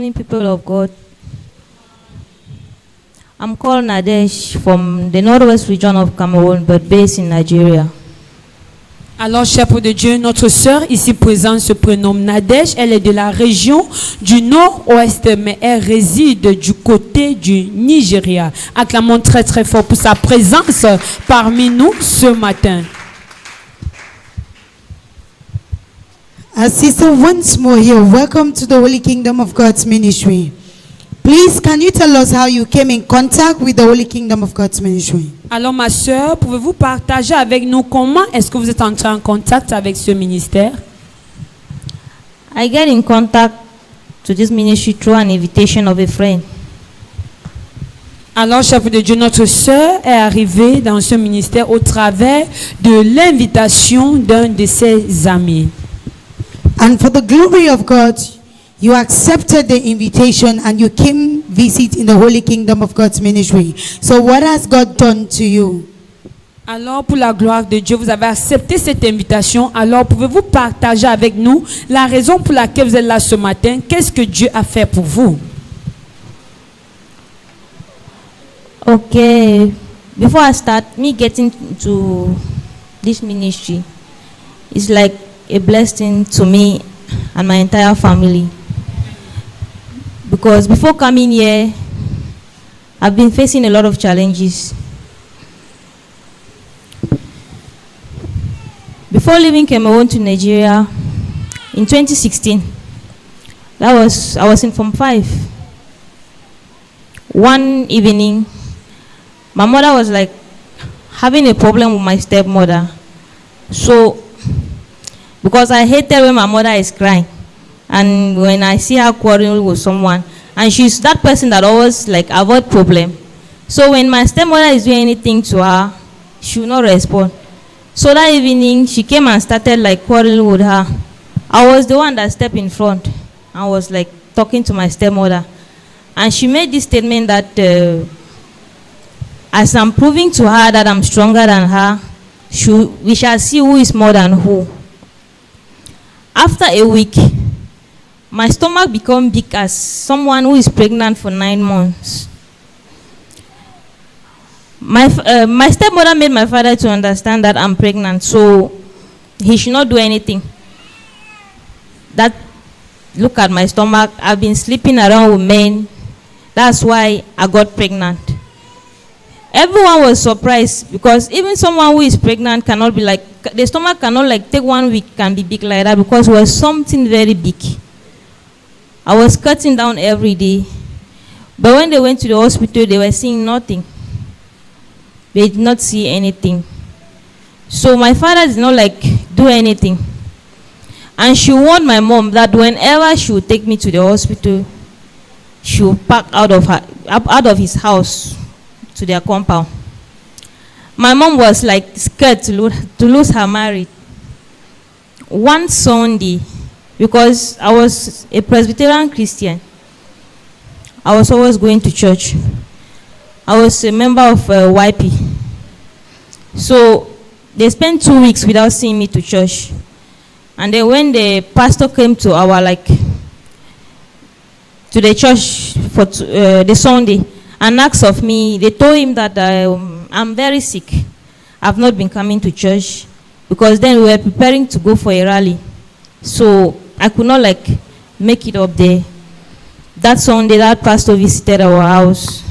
morning, people of God. I'm called Nadesh from the northwest region of Cameroon, but based in Nigeria. Alors, cher peuple de Dieu, notre sœur ici présente se prénomme Nadège. Elle est de la région du nord-ouest, mais elle réside du côté du Nigeria. Acclamons très très fort pour sa présence parmi nous ce matin. Sister, once more here, welcome to the Holy Kingdom of God's ministry. Please, can you tell us how you came in contact with the Holy Kingdom of God's ministry? Alors, ma sœur, pouvez-vous partager avec nous comment est-ce que vous êtes entrée en contact avec ce ministère? I get in contact to this ministry through an invitation of a friend. Alors, cher peuple de Dieu, notre sœur est arrivée dans ce ministère au travers de l'invitation d'un de ses amis. And for the glory of God, you accepted the invitation and you came visit in the Holy Kingdom of God's ministry. So what has God done to you? Alors, pour la gloire de Dieu, vous avez accepté cette invitation. Alors, pouvez-vous partager avec nous la raison pour laquelle vous êtes là ce matin? Qu'est-ce que Dieu a fait pour vous? Okay, before I start, me getting to this ministry is like a blessing to me and my entire family. Because before coming here, I've been facing a lot of challenges. Before leaving Cameroon to Nigeria in 2016, I was in Form 5. One evening, my mother was like having a problem with my stepmother. So, because I hated when my mother is crying. And when I see her quarreling with someone, and she's that person that always like avoid problem. So when my stepmother is doing anything to her, she will not respond. So that evening, she came and started like quarreling with her. I was the one that stepped in front. I was like talking to my stepmother. And she made this statement that as I'm proving to her that I'm stronger than her, we shall see who is more than who. After a week, my stomach became big as someone who is pregnant for 9 months. My stepmother made my father to understand that I'm pregnant, so he should not do anything. Look at my stomach. I've been sleeping around with men. That's why I got pregnant. Everyone was surprised because even someone who is pregnant cannot be like, the stomach cannot like take 1 week can be big like that because it was something very big. I was cutting down every day. But when they went to the hospital, they were seeing nothing. They did not see anything. So my father did not like do anything. And she warned my mom that whenever she would take me to the hospital, she would pack out of his house to their compound. My mom was like scared to lose her marriage. One Sunday, because I was a Presbyterian Christian, I was always going to church. I was a member of YP. So they spent 2 weeks without seeing me to church. And then when the pastor came to to the church for the Sunday and asked of me, they told him that I'm very sick. I've not been coming to church because then we were preparing to go for a rally. So I could not like make it up there. That Sunday, that pastor visited our house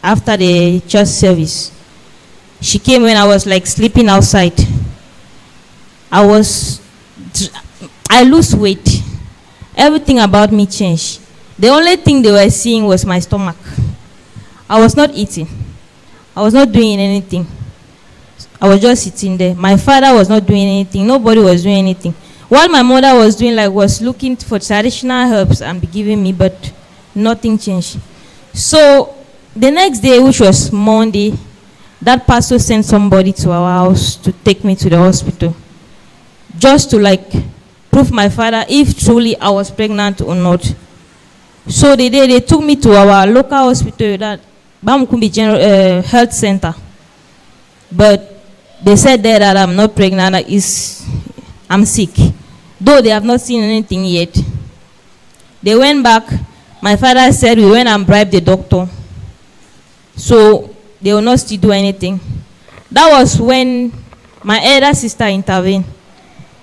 after the church service. She came when I was like sleeping outside. I lost weight. Everything about me changed. The only thing they were seeing was my stomach. I was not eating. I was not doing anything. I was just sitting there. My father was not doing anything. Nobody was doing anything. What my mother was doing was looking for traditional herbs and be giving me, but nothing changed. So the next day, which was Monday, that pastor sent somebody to our house to take me to the hospital, just to like prove my father if truly I was pregnant or not. So they took me to our local hospital, that Bamukumbi General Health Center. But they said there that I'm not pregnant, I'm sick. Though they have not seen anything yet. They went back. My father said we went and bribed the doctor. So they will not still do anything. That was when my elder sister intervened.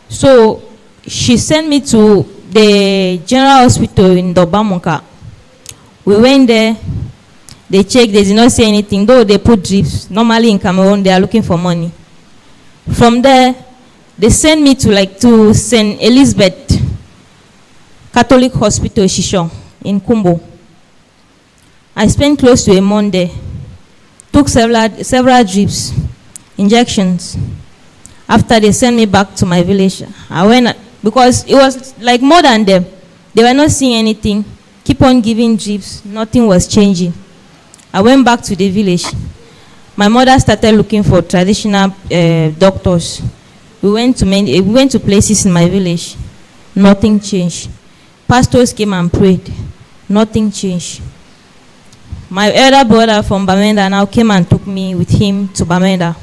So she sent me to the general hospital in Dobamuka. We went there. They checked. They did not say anything. Though they put drips. Normally in Cameroon, they are looking for money. From there, they sent me to St. Elizabeth Catholic Hospital, Shishon, in Kumbo. I spent close to a month there. Took several drips, injections. After they sent me back to my village, I went, because it was like more than them. They were not seeing anything. Keep on giving drips. Nothing was changing. I went back to the village. My mother started looking for traditional doctors. We went to places in my village. Nothing changed. Pastors came and prayed. Nothing changed. My elder brother from Bamenda now came and took me with him to Bamenda.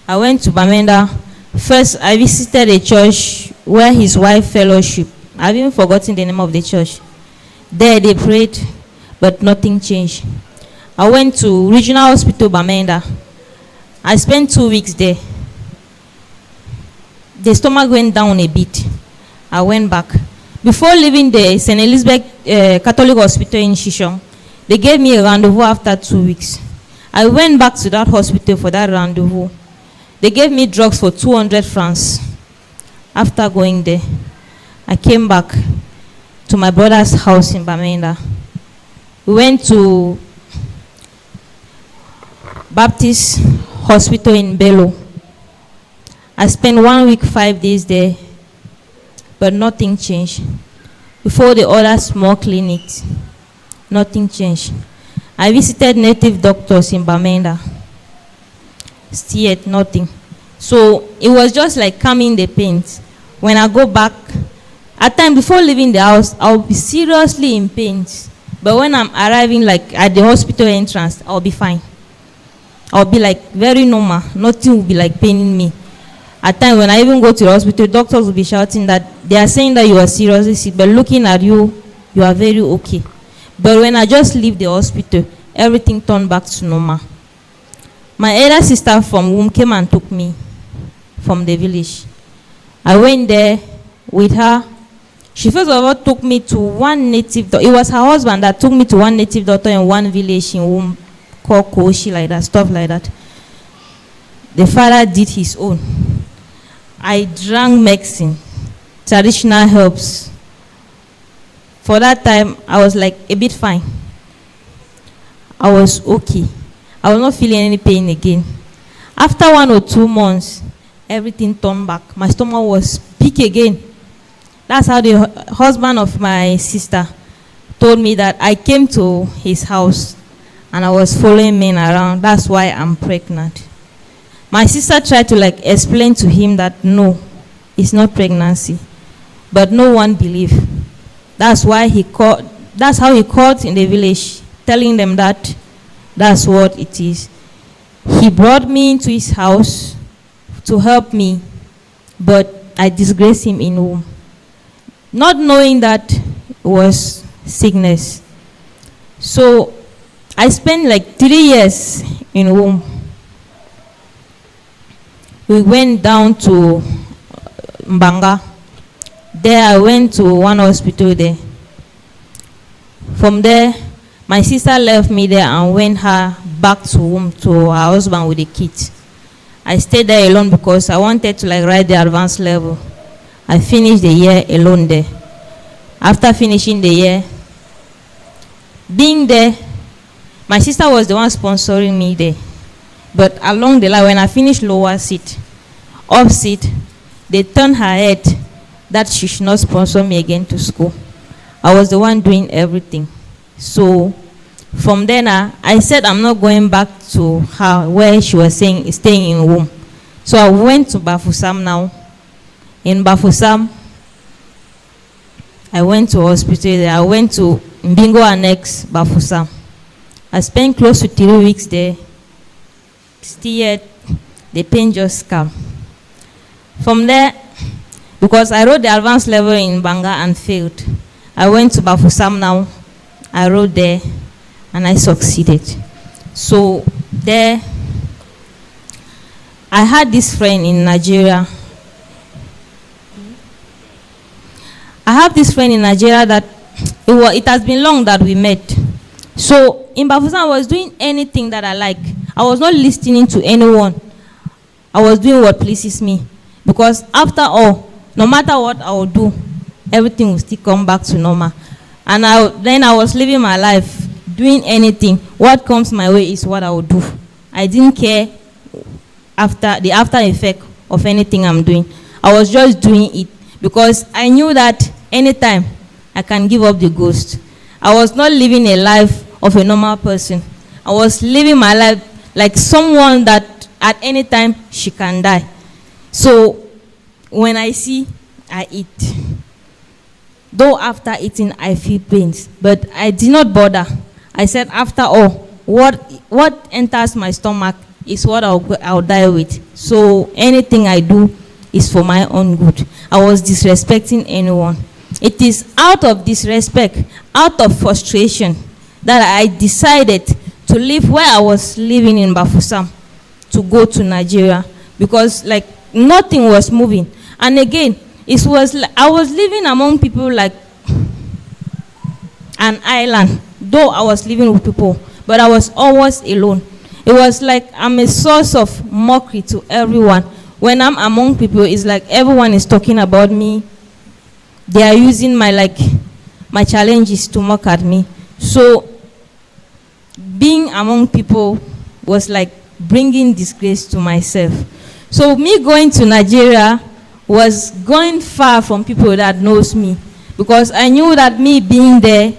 I went to Bamenda. First, I visited a church where his wife fellowship. I've even forgotten the name of the church. There they prayed, but nothing changed. I went to Regional Hospital Bamenda. I spent 2 weeks there. The stomach went down a bit. I went back. Before leaving the St. Elizabeth Catholic Hospital in Shishon, they gave me a rendezvous after 2 weeks. I went back to that hospital for that rendezvous. They gave me drugs for 200 francs. After going there, I came back to my brother's house in Bamenda. We went to Baptist Hospital in Bello. I spent 1 week, 5 days there, but nothing changed. Before the other small clinics, nothing changed. I visited native doctors in Bamenda. Still yet nothing. So it was just like calming the pains. When I go back, at time before leaving the house, I'll be seriously in pains. But when I'm arriving like at the hospital entrance, I'll be fine. I'll be like very normal. Nothing will be like paining me. At time when I even go to the hospital, doctors will be shouting that they are saying that you are seriously sick, but looking at you, you are very okay. But when I just leave the hospital, everything turned back to normal. My elder sister from womb came and took me from the village. I went there with her. She first of all took me to one native doctor. It was her husband that took me to one native doctor in one village in womb called Koshi, like that, stuff like that. The father did his own. I drank medicine, traditional herbs. For that time, I was like a bit fine. I was okay. I was not feeling any pain again. After 1 or 2 months, everything turned back. My stomach was big again. That's how the husband of my sister told me that I came to his house and I was following men around. That's why I'm pregnant. My sister tried to like explain to him that no, it's not pregnancy. But no one believed. That's how he called in the village, telling them that that's what it is. He brought me into his house to help me, but I disgraced him in womb. Not knowing that it was sickness. So I spent like 3 years in womb. We went down to Mbanga. There I went to one hospital there. From there, my sister left me there and went her back to home to her husband with the kids. I stayed there alone because I wanted to like write the advanced level. I finished the year alone there. After finishing the year, being there, my sister was the one sponsoring me there. But along the line, when I finished lower seat, up seat, they turned her head that she should not sponsor me again to school. I was the one doing everything. So from then I said I'm not going back to her where she was staying in womb. So I went to Bafusam now. In Bafusam, I went to hospital there. I went to Mbingo Annex, Bafusam. I spent close to 3 weeks there. Still yet, the pain just came. From there, because I wrote the advanced level in Banga and failed, I went to Bafusam now. I wrote there and I succeeded. So there, I had this friend in Nigeria. I have this friend in Nigeria that it has been long that we met. So in Bafusam, I was doing anything that I like. I was not listening to anyone. I was doing what pleases me. Because after all, no matter what I would do, everything will still come back to normal. And then I was living my life, doing anything. What comes my way is what I would do. I didn't care after the after effect of anything I'm doing. I was just doing it because I knew that anytime I can give up the ghost. I was not living a life of a normal person. I was living my life like someone that at any time she can die. So when I see, I eat. Though after eating, I feel pains, but I did not bother. I said, after all, what enters my stomach is what I'll die with. So anything I do is for my own good. I was disrespecting anyone. It is out of disrespect, out of frustration, that I decided to leave where I was living in Bafusam to go to Nigeria, because like nothing was moving. And again, it was like I was living among people like an island, though I was living with people, but I was always alone. It was like I'm a source of mockery to everyone. When I'm among people, it's like everyone is talking about me. They are using my challenges to mock at me. So being among people was like bringing disgrace to myself. So me going to Nigeria was going far from people that knows me, because I knew that me being there,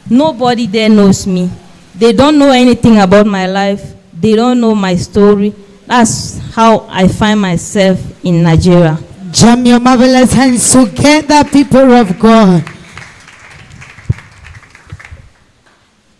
nobody there knows me. They don't know anything about my life. They don't know my story. That's how I find myself in Nigeria. Jam your marvelous hands together, people of God.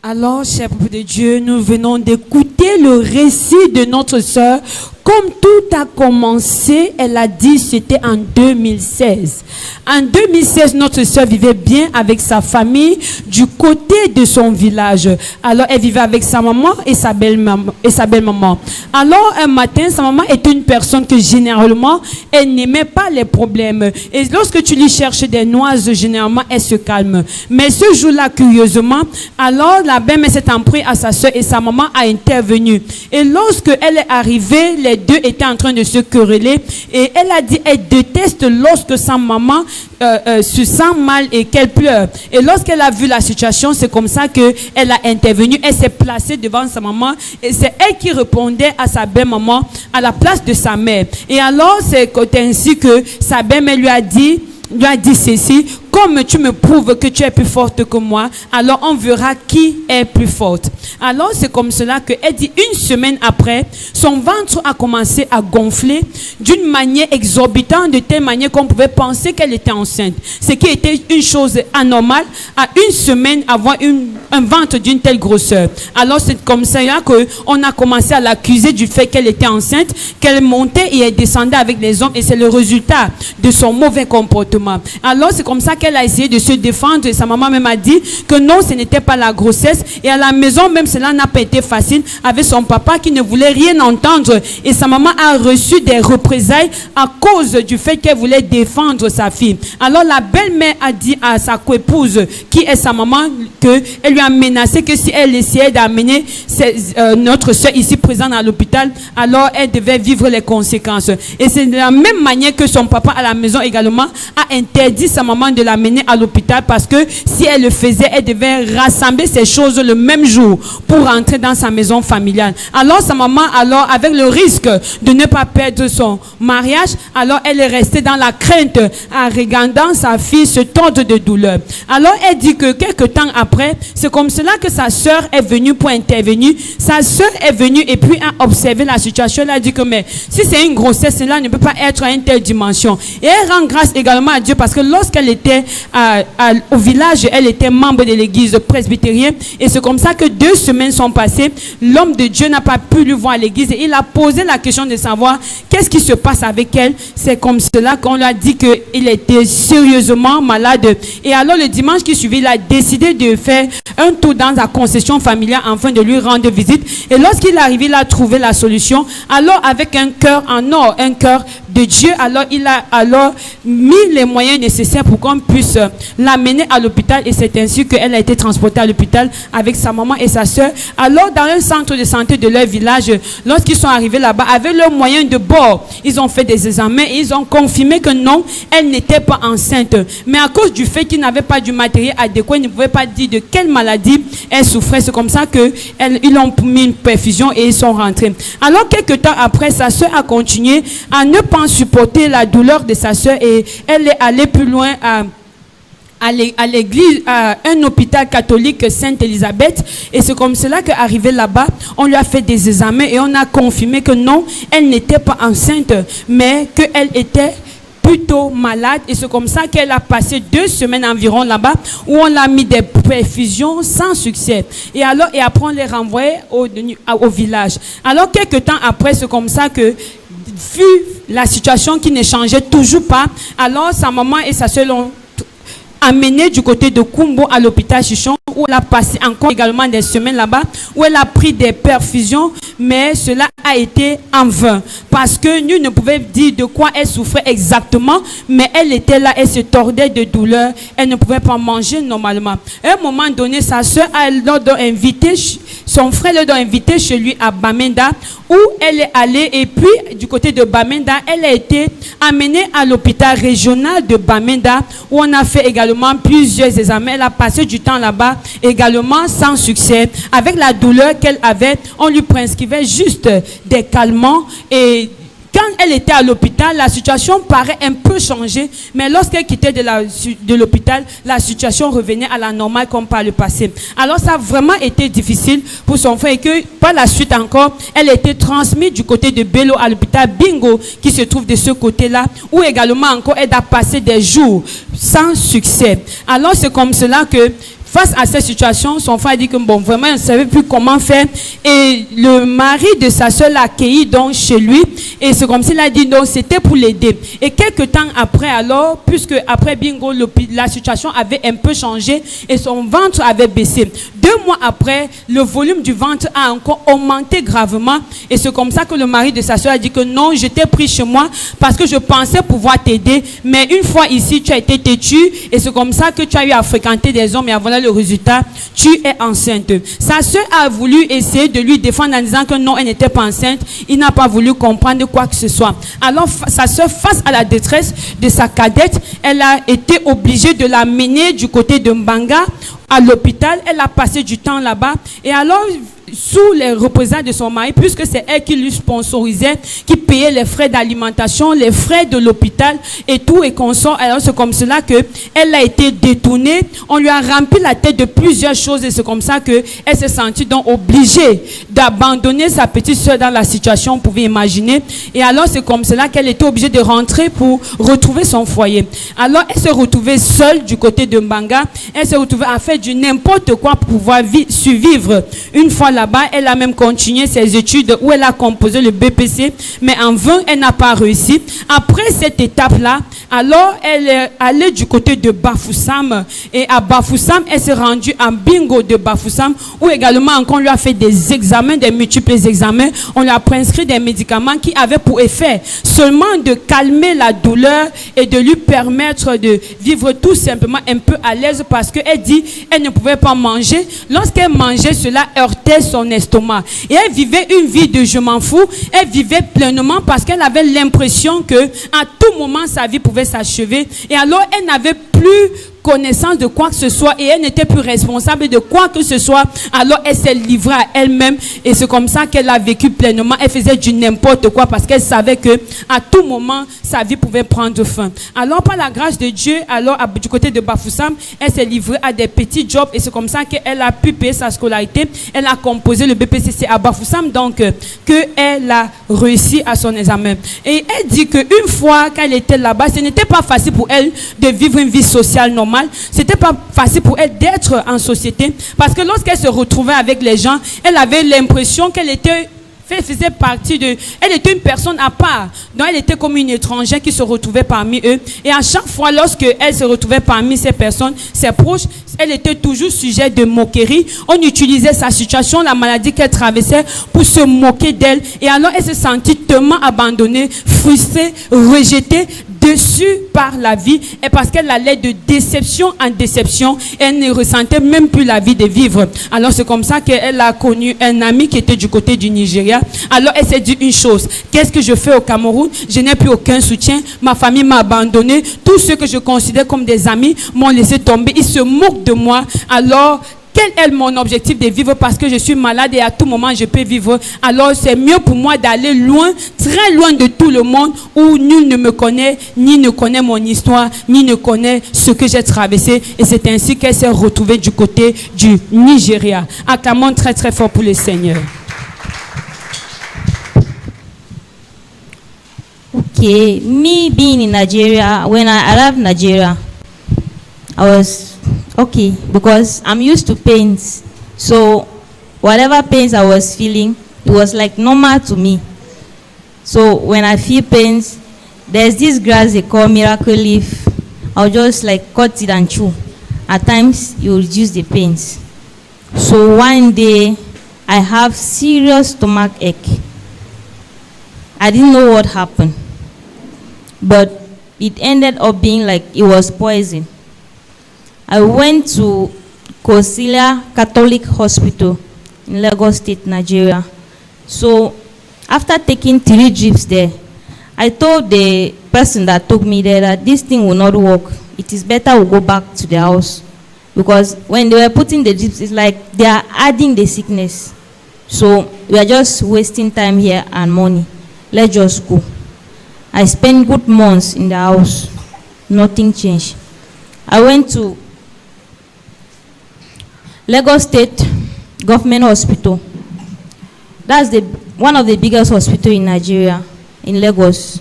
Alors, chers peuple de Dieu, nous venons d'écouter le récit de notre sœur. Comme tout a commencé, elle a dit c'était en 2016. En 2016, notre sœur vivait bien avec sa famille du côté de son village. Alors, elle vivait avec sa maman et sa belle-maman. Alors, un matin, sa maman était une personne que généralement, elle n'aimait pas les problèmes. Et lorsque tu lui cherches des noises, généralement, elle se calme. Mais ce jour-là, curieusement, alors la belle-mère s'est en pris à sa sœur et sa maman a intervenu. Et lorsque elle est arrivée, les deux étaient en train de se quereller et elle a dit elle déteste lorsque sa maman se sent mal et qu'elle pleure. Et lorsqu'elle a vu la situation, c'est comme ça qu'elle a intervenu. Elle s'est placée devant sa maman et c'est elle qui répondait à sa belle-maman à la place de sa mère. Et alors c'est ainsi que sa belle-mère lui a dit ceci: comme tu me prouves que tu es plus forte que moi, alors on verra qui est plus forte. Alors c'est comme cela qu'elle dit, une semaine après, son ventre a commencé à gonfler d'une manière exorbitante, de telle manière qu'on pouvait penser qu'elle était enceinte. Ce qui était une chose anormale à une semaine avoir un ventre d'une telle grosseur. Alors c'est comme cela qu'on a commencé à l'accuser du fait qu'elle était enceinte, qu'elle montait et elle descendait avec les hommes, et c'est le résultat de son mauvais comportement. Alors c'est comme ça qu'elle a essayé de se défendre, et sa maman même a dit que non, ce n'était pas la grossesse, et à la maison même cela n'a pas été facile avec son papa qui ne voulait rien entendre, et sa maman a reçu des représailles à cause du fait qu'elle voulait défendre sa fille. Alors la belle-mère a dit à sa coépouse qui est sa maman qu'elle lui a menacé que si elle essayait d'amener notre soeur ici présente à l'hôpital, alors elle devait vivre les conséquences. Et c'est de la même manière que son papa à la maison également a interdit sa maman de l'amener à l'hôpital, parce que si elle le faisait, elle devait rassembler ces choses le même jour pour rentrer dans sa maison familiale. Alors sa maman, alors avec le risque de ne pas perdre son mariage, alors elle est restée dans la crainte en regardant sa fille se tordre de douleur. Alors elle dit que quelques temps après, c'est comme cela que sa sœur est venue pour intervenir. Sa sœur est venue et puis a observé la situation. Elle a dit que mais si c'est une grossesse, cela ne peut pas être à une telle dimension. Et elle rend grâce également à Dieu, parce que lorsqu'elle était au village, elle était membre de l'église presbytérienne. Et c'est comme ça que 2 semaines sont passées. L'homme de Dieu n'a pas pu lui voir à l'église. Et il a posé la question de savoir qu'est-ce qui se passe avec elle. C'est comme cela qu'on lui a dit qu'il était sérieusement malade. Et alors le dimanche qui suivait, il a décidé de faire un tour dans la concession familiale afin de lui rendre visite. Et lorsqu'il est arrivé, il a trouvé la solution. Alors avec un cœur en or, un cœur de Dieu, alors il a mis les moyens nécessaires pour qu'on puisse l'amener à l'hôpital. Et c'est ainsi qu'elle a été transportée à l'hôpital avec sa maman et sa soeur. Alors dans un centre de santé de leur village, lorsqu'ils sont arrivés là-bas, avec leurs moyens de bord, ils ont fait des examens et ils ont confirmé que non, elle n'était pas enceinte. Mais à cause du fait qu'ils n'avaient pas du matériel adéquat, ils ne pouvaient pas dire de quelle maladie elle souffrait. C'est comme ça qu'ils ont mis une perfusion et ils sont rentrés. Alors quelques temps après, sa soeur a continué à ne pas supporter la douleur de sa soeur et elle est allée plus loin à l'église, à un hôpital catholique Sainte-Élisabeth. Et c'est comme cela qu'arrivée là-bas, on lui a fait des examens et on a confirmé que non, elle n'était pas enceinte, mais qu'elle était plutôt malade. Et c'est comme ça qu'elle a passé 2 semaines environ là-bas où on l'a mis des perfusions sans succès. Et après on les renvoyait au village. Alors quelques temps après, c'est comme ça que vu la situation qui ne changeait toujours pas, alors sa maman et sa soeur l'ont amenée du côté de Kumbo à l'hôpital Chichon, où elle a passé encore également des semaines là-bas, où elle a pris des perfusions, mais cela a été en vain, parce que nul ne pouvait dire de quoi elle souffrait exactement, mais elle était là, elle se tordait de douleur, elle ne pouvait pas manger normalement. À un moment donné, sa soeur son frère l'a invité chez lui à Bamenda, où elle est allée, et puis du côté de Bamenda, elle a été amenée à l'hôpital régional de Bamenda, où on a fait également plusieurs examens. Elle a passé du temps là-bas également sans succès. Avec la douleur qu'elle avait, on lui prescrivait juste des calmants. Et quand elle était à l'hôpital, la situation paraît un peu changée, mais lorsqu'elle quittait de l'hôpital, la situation revenait à la normale comme par le passé. Alors ça a vraiment été difficile pour son frère et que par la suite encore, elle a été transmise du côté de Bello à l'hôpital Bingo qui se trouve de ce côté-là, où également encore elle a passé des jours sans succès. Alors c'est comme cela que face à cette situation, son frère a dit que bon, vraiment, il ne savait plus comment faire. Et le mari de sa soeur l'a accueilli donc chez lui. Et c'est comme s'il a dit donc c'était pour l'aider. Et quelques temps après, alors, puisque après Bingo, la situation avait un peu changé et son ventre avait baissé. 2 mois après, le volume du ventre a encore augmenté gravement. Et c'est comme ça que le mari de sa soeur a dit que non, je t'ai pris chez moi parce que je pensais pouvoir t'aider. Mais une fois ici, tu as été têtu. Et c'est comme ça que tu as eu à fréquenter des hommes. Et voilà le résultat, tu es enceinte. Sa soeur a voulu essayer de lui défendre en disant que non, elle n'était pas enceinte. Il n'a pas voulu comprendre quoi que ce soit. Alors sa soeur, face à la détresse de sa cadette, elle a été obligée de la mener du côté de Mbanga à l'hôpital. Elle a passé du temps là-bas. Et alors, sous les représailles de son mari, puisque c'est elle qui lui sponsorisait, qui payait les frais d'alimentation, les frais de l'hôpital et tout et consort. Alors c'est comme cela que elle a été détournée. On lui a rempli la tête de plusieurs choses et c'est comme ça que elle s'est sentie donc obligée d'abandonner sa petite soeur dans la situation, vous pouvez imaginer. Et alors c'est comme cela qu'elle était obligée de rentrer pour retrouver son foyer. Alors elle s'est retrouvée seule du côté de Mbanga. Elle s'est retrouvée à faire du n'importe quoi pour pouvoir survivre. Une fois là-bas, elle a même continué ses études où elle a composé le BPC, mais en vain, elle n'a pas réussi. Après cette étape-là, alors elle est allée du côté de Bafoussam et à Bafoussam, elle s'est rendue en Bingo de Bafoussam où également on lui a fait des examens, des multiples examens. On lui a prescrit des médicaments qui avaient pour effet seulement de calmer la douleur et de lui permettre de vivre tout simplement un peu à l'aise parce qu'elle dit qu'elle ne pouvait pas manger. Lorsqu'elle mangeait, cela heurtait son estomac. Et elle vivait une vie de je m'en fous. Elle vivait pleinement parce qu'elle avait l'impression que à tout moment sa vie pouvait s'achever. Et alors elle n'avait plus connaissance de quoi que ce soit et elle n'était plus responsable de quoi que ce soit. Alors elle s'est livrée à elle-même et c'est comme ça qu'elle a vécu pleinement. Elle faisait du n'importe quoi parce qu'elle savait que à tout moment sa vie pouvait prendre fin. Alors par la grâce de Dieu, alors du côté de Bafoussam, elle s'est livrée à des petits jobs et c'est comme ça qu'elle a pu payer sa scolarité. Elle a composé le BPCC à Bafoussam, donc qu'elle a réussi à son examen. Et elle dit qu'une fois qu'elle était là-bas, ce n'était pas facile pour elle de vivre une vie sociale normale. C'était pas facile pour elle d'être en société parce que lorsqu'elle se retrouvait avec les gens, elle avait l'impression qu'elle faisait partie de... Elle était une personne à part. Donc, elle était comme une étrangère qui se retrouvait parmi eux. Et à chaque fois, lorsqu'elle se retrouvait parmi ces personnes, ses proches, elle était toujours sujet de moquerie. On utilisait sa situation, la maladie qu'elle traversait, pour se moquer d'elle. Et alors, elle se sentit tellement abandonnée, frustrée, rejetée, déçue par la vie. Et parce qu'elle allait de déception en déception, elle ne ressentait même plus la vie de vivre. Alors, c'est comme ça qu'elle a connu un ami qui était du côté du Nigeria. Alors, elle s'est dit une chose: qu'est-ce que je fais au Cameroun? Je n'ai plus aucun soutien. Ma famille m'a abandonné. Tous ceux que je considère comme des amis m'ont laissé tomber. Ils se moquent de moi. Alors, quel est mon objectif de vivre parce que je suis malade et à tout moment je peux vivre? Alors c'est mieux pour moi d'aller loin, très loin de tout le monde où nul ne me connaît, ni ne connaît mon histoire, ni ne connaît ce que j'ai traversé. Et c'est ainsi qu'elle s'est retrouvée du côté du Nigeria. Acclamons très très fort pour le Seigneur. Okay, me being in Nigeria, when I arrived in Nigeria, I was okay because I'm used to pains. So whatever pains I was feeling, it was like normal to me. So when I feel pains, there's this grass they call miracle leaf. I'll just like cut it and chew. At times, you reduce the pains. So one day, I have serious stomach ache. I didn't know what happened, but it ended up being like it was poison. I went to Kosilia Catholic Hospital in Lagos State, Nigeria. So after taking 3 drips there, I told the person that took me there that this thing will not work. It is better we go back to the house. Because when they were putting the drips, it's like they are adding the sickness. So we are just wasting time here and money. Let's just go. I spent good months in the house. Nothing changed. I went to Lagos State Government Hospital. That's one of the biggest hospitals in Nigeria, in Lagos.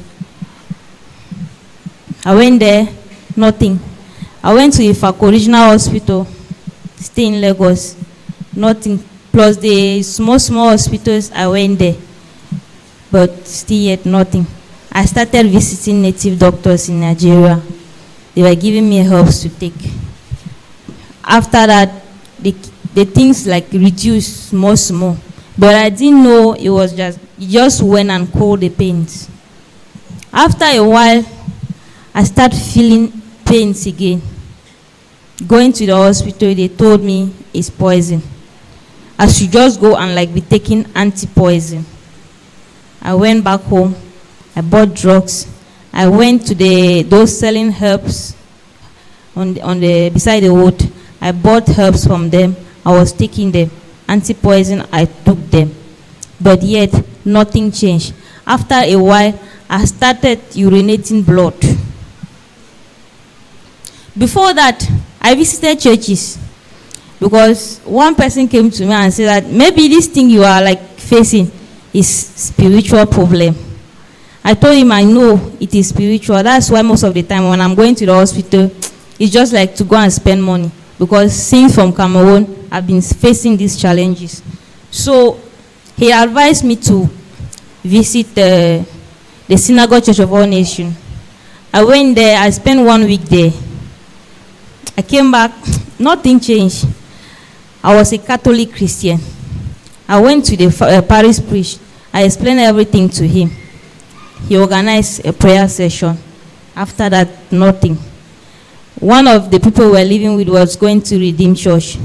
I went there, nothing. I went to Ifako Regional Hospital, stay in Lagos, nothing. Plus the small hospitals, I went there, but still yet nothing. I started visiting native doctors in Nigeria. They were giving me herbs to take. After that, the things like reduced small. But I didn't know it was it just went and cooled the pains. After a while, I started feeling pains again. Going to the hospital, they told me it's poison. I should just go and like be taking anti-poison. I went back home. I bought drugs. I went to those selling herbs on the beside the road. I bought herbs from them. I was taking them. Anti-poison, I took them. But yet, nothing changed. After a while, I started urinating blood. Before that, I visited churches because one person came to me and said that maybe this thing you are like facing is spiritual problem. I told him I know it is spiritual. That's why most of the time when I'm going to the hospital, it's just like to go and spend money. Because since from Cameroon, I've been facing these challenges. So he advised me to visit the Synagogue Church of All Nations. I went there, I spent 1 week there. I came back, nothing changed. I was a Catholic Christian. I went to the parish priest. I explained everything to him. He organized a prayer session. After that, nothing. One of the people we were living with was going to Redeem Church.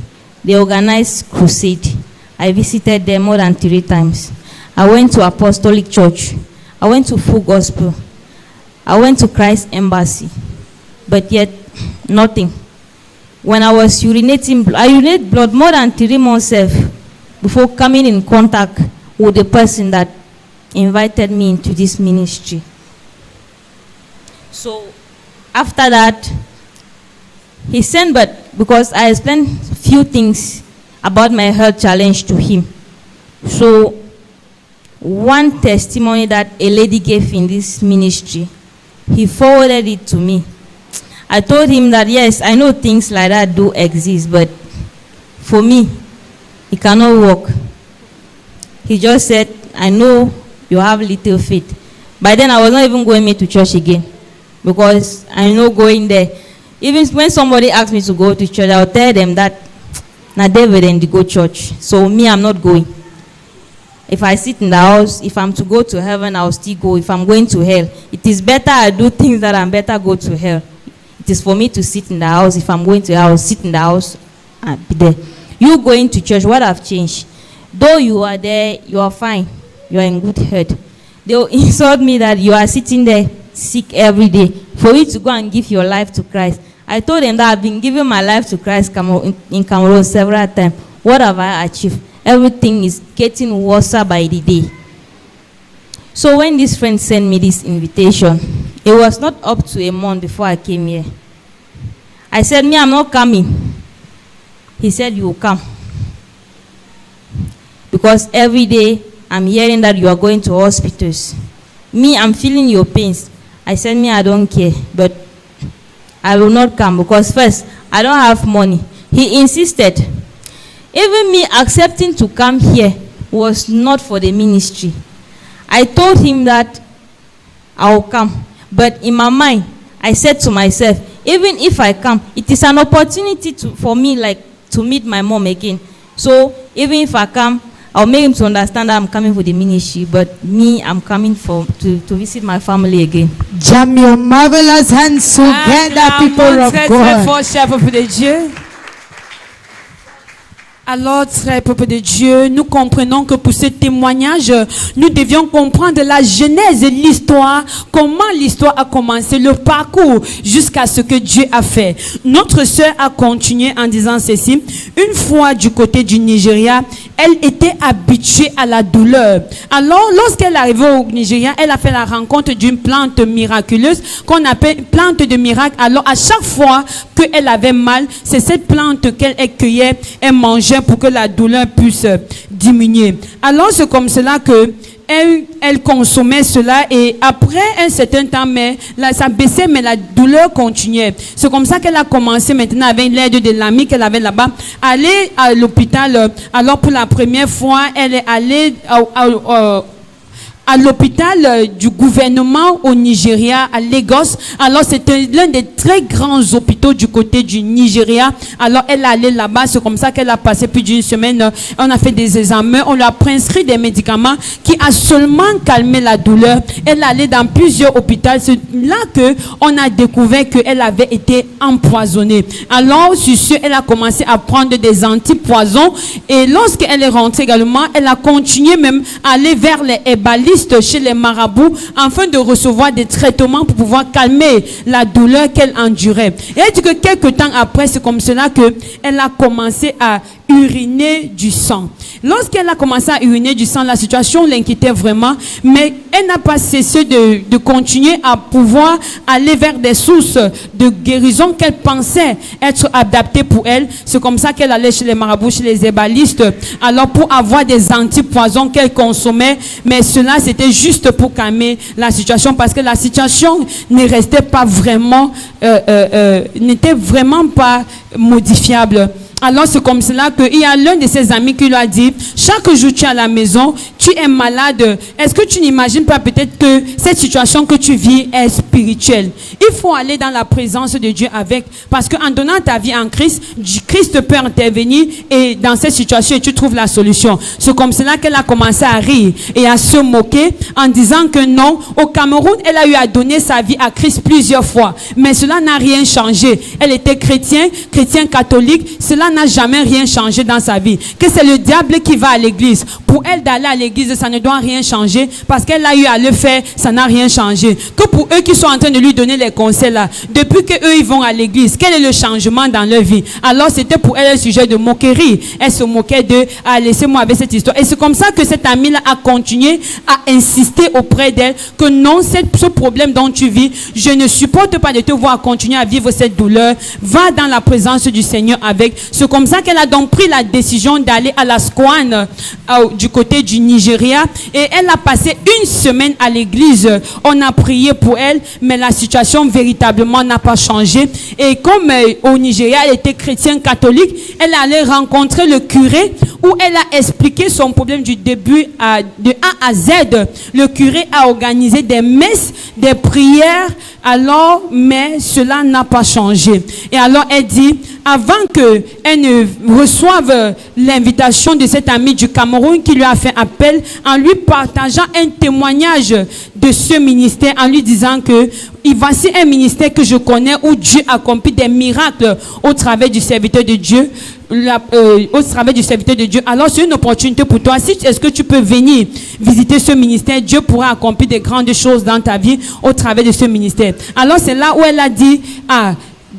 They organized crusade. I visited them more than 3 times. I went to Apostolic Church. I went to Full Gospel. I went to Christ Embassy. But yet, nothing. When I was urinating, I urinated blood more than 3 months before coming in contact with the person that invited me into this ministry. So, after that, he sent, but because I explained few things about my health challenge to him. So, one testimony that a lady gave in this ministry, he forwarded it to me. I told him that, yes, I know things like that do exist, but for me, it cannot work. He just said, I know you have little faith. By then, I was not even going to church again, because I know going there. Even when somebody asks me to go to church, I'll tell them that, now David and they go church. So me, I'm not going. If I sit in the house, if I'm to go to heaven, I'll still go. If I'm going to hell, it is better I do things that I'm better go to hell. It is for me to sit in the house. If I'm going to hell, I'll sit in the house and be there. You going to church, what have changed? Though you are there, you are fine. You are in good health. They'll insult me that you are sitting there sick every day for you to go and give your life to Christ. I told them that I've been giving my life to Christ in Cameroon several times. What have I achieved? Everything is getting worse by the day. So when this friend sent me this invitation, it was not up to a month before I came here. I said, me, I'm not coming. He said, you will come. Because every day I'm hearing that you are going to hospitals. Me, I'm feeling your pains. I said, me, I don't care, but I will not come because first, I don't have money. He insisted. Even me accepting to come here was not for the ministry. I told him that I will come. But in my mind, I said to myself, even if I come, it is an opportunity for me to meet my mom again. So even if I come, I'll make him to understand that I'm coming for the ministry. But me, I'm coming to visit my family again. Jam your marvelous hands together, people of très, God. très fort, cher peuple de Dieu. Alors, très peuple de Dieu, nous comprenons que pour ce témoignage, nous devions comprendre la genèse et l'histoire, comment l'histoire a commencé, le parcours jusqu'à ce que Dieu a fait. Notre sœur a continué en disant ceci. Une fois du côté du Nigeria, elle était habituée à la douleur. Alors, lorsqu'elle est arrivée au Nigeria, elle a fait la rencontre d'une plante miraculeuse qu'on appelle plante de miracle. Alors, à chaque fois qu'elle avait mal, c'est cette plante qu'elle cueillait et mangeait pour que la douleur puisse diminuer. Alors c'est comme cela que elle consommait cela et après un certain temps, mais là, ça baissait, mais la douleur continuait. C'est comme ça qu'elle a commencé maintenant avec l'aide de l'ami qu'elle avait là-bas, aller à l'hôpital. Alors pour la première fois, elle est allée à l'hôpital du gouvernement au Nigeria, à Lagos. Alors, c'était l'un des très grands hôpitaux du côté du Nigeria. Alors, elle est allée là-bas. C'est comme ça qu'elle a passé plus d'une semaine. On a fait des examens. On lui a prescrit des médicaments qui a seulement calmé la douleur. Elle est allée dans plusieurs hôpitaux. C'est là qu'on a découvert qu'elle avait été empoisonnée. Alors, sur ce, elle a commencé à prendre des antipoisons. Et lorsqu'elle est rentrée également, elle a continué même à aller vers les herbalistes chez les marabouts afin de recevoir des traitements pour pouvoir calmer la douleur qu'elle endurait. Et elle dit que quelques temps après, c'est comme cela qu'elle a commencé à uriner du sang. Lorsqu'elle a commencé à uriner du sang, la situation l'inquiétait vraiment, mais elle n'a pas cessé de continuer à pouvoir aller vers des sources de guérison qu'elle pensait être adaptées pour elle. C'est comme ça qu'elle allait chez les marabouts, chez les herbalistes, alors pour avoir des antipoisons qu'elle consommait, mais cela c'était juste pour calmer la situation parce que la situation ne restait pas vraiment, n'était vraiment pas modifiable. Alors c'est comme cela qu'il y a l'un de ses amis qui lui a dit, chaque jour tu es à la maison, tu es malade, est-ce que tu n'imagines pas peut-être que cette situation que tu vis est spirituelle? Il faut aller dans la présence de Dieu avec, parce qu'en donnant ta vie en Christ, Christ peut intervenir et dans cette situation tu trouves la solution. C'est comme cela qu'elle a commencé à rire et à se moquer en disant que non, au Cameroun elle a eu à donner sa vie à Christ plusieurs fois, mais cela n'a rien changé. Elle était chrétien catholique, cela n'a jamais rien changé dans sa vie. Que c'est le diable qui va à l'église. Pour elle d'aller à l'église, ça ne doit rien changer parce qu'elle a eu à le faire, ça n'a rien changé. Que pour eux qui sont en train de lui donner les conseils là, depuis qu'eux ils vont à l'église, quel est le changement dans leur vie? Alors c'était pour elle un sujet de moquerie. Elle se moquait de, laissez-moi avec cette histoire. Et c'est comme ça que cette amie là a continué à insister auprès d'elle que non, ce problème dont tu vis, je ne supporte pas de te voir continuer à vivre cette douleur. Va dans la présence du Seigneur avec. C'est comme ça qu'elle a donc pris la décision d'aller à la Squan du côté du Niger. Nigeria et elle a passé une semaine à l'église. On a prié pour elle, mais la situation véritablement n'a pas changé. Et comme au Nigeria, elle était chrétienne catholique, elle allait rencontrer le curé où elle a expliqué son problème du début de A à Z. Le curé a organisé des messes, des prières, alors, mais cela n'a pas changé. Et alors elle dit, avant qu'elle ne reçoive l'invitation de cet ami du Cameroun qui lui a fait appel, en lui partageant un témoignage de ce ministère, en lui disant que voici un ministère que je connais où Dieu accomplit des miracles au travers du serviteur de Dieu. Au travers du serviteur de Dieu. Alors c'est une opportunité pour toi. Si est-ce que tu peux venir visiter ce ministère, Dieu pourra accomplir des grandes choses dans ta vie au travers de ce ministère. Alors c'est là où elle a dit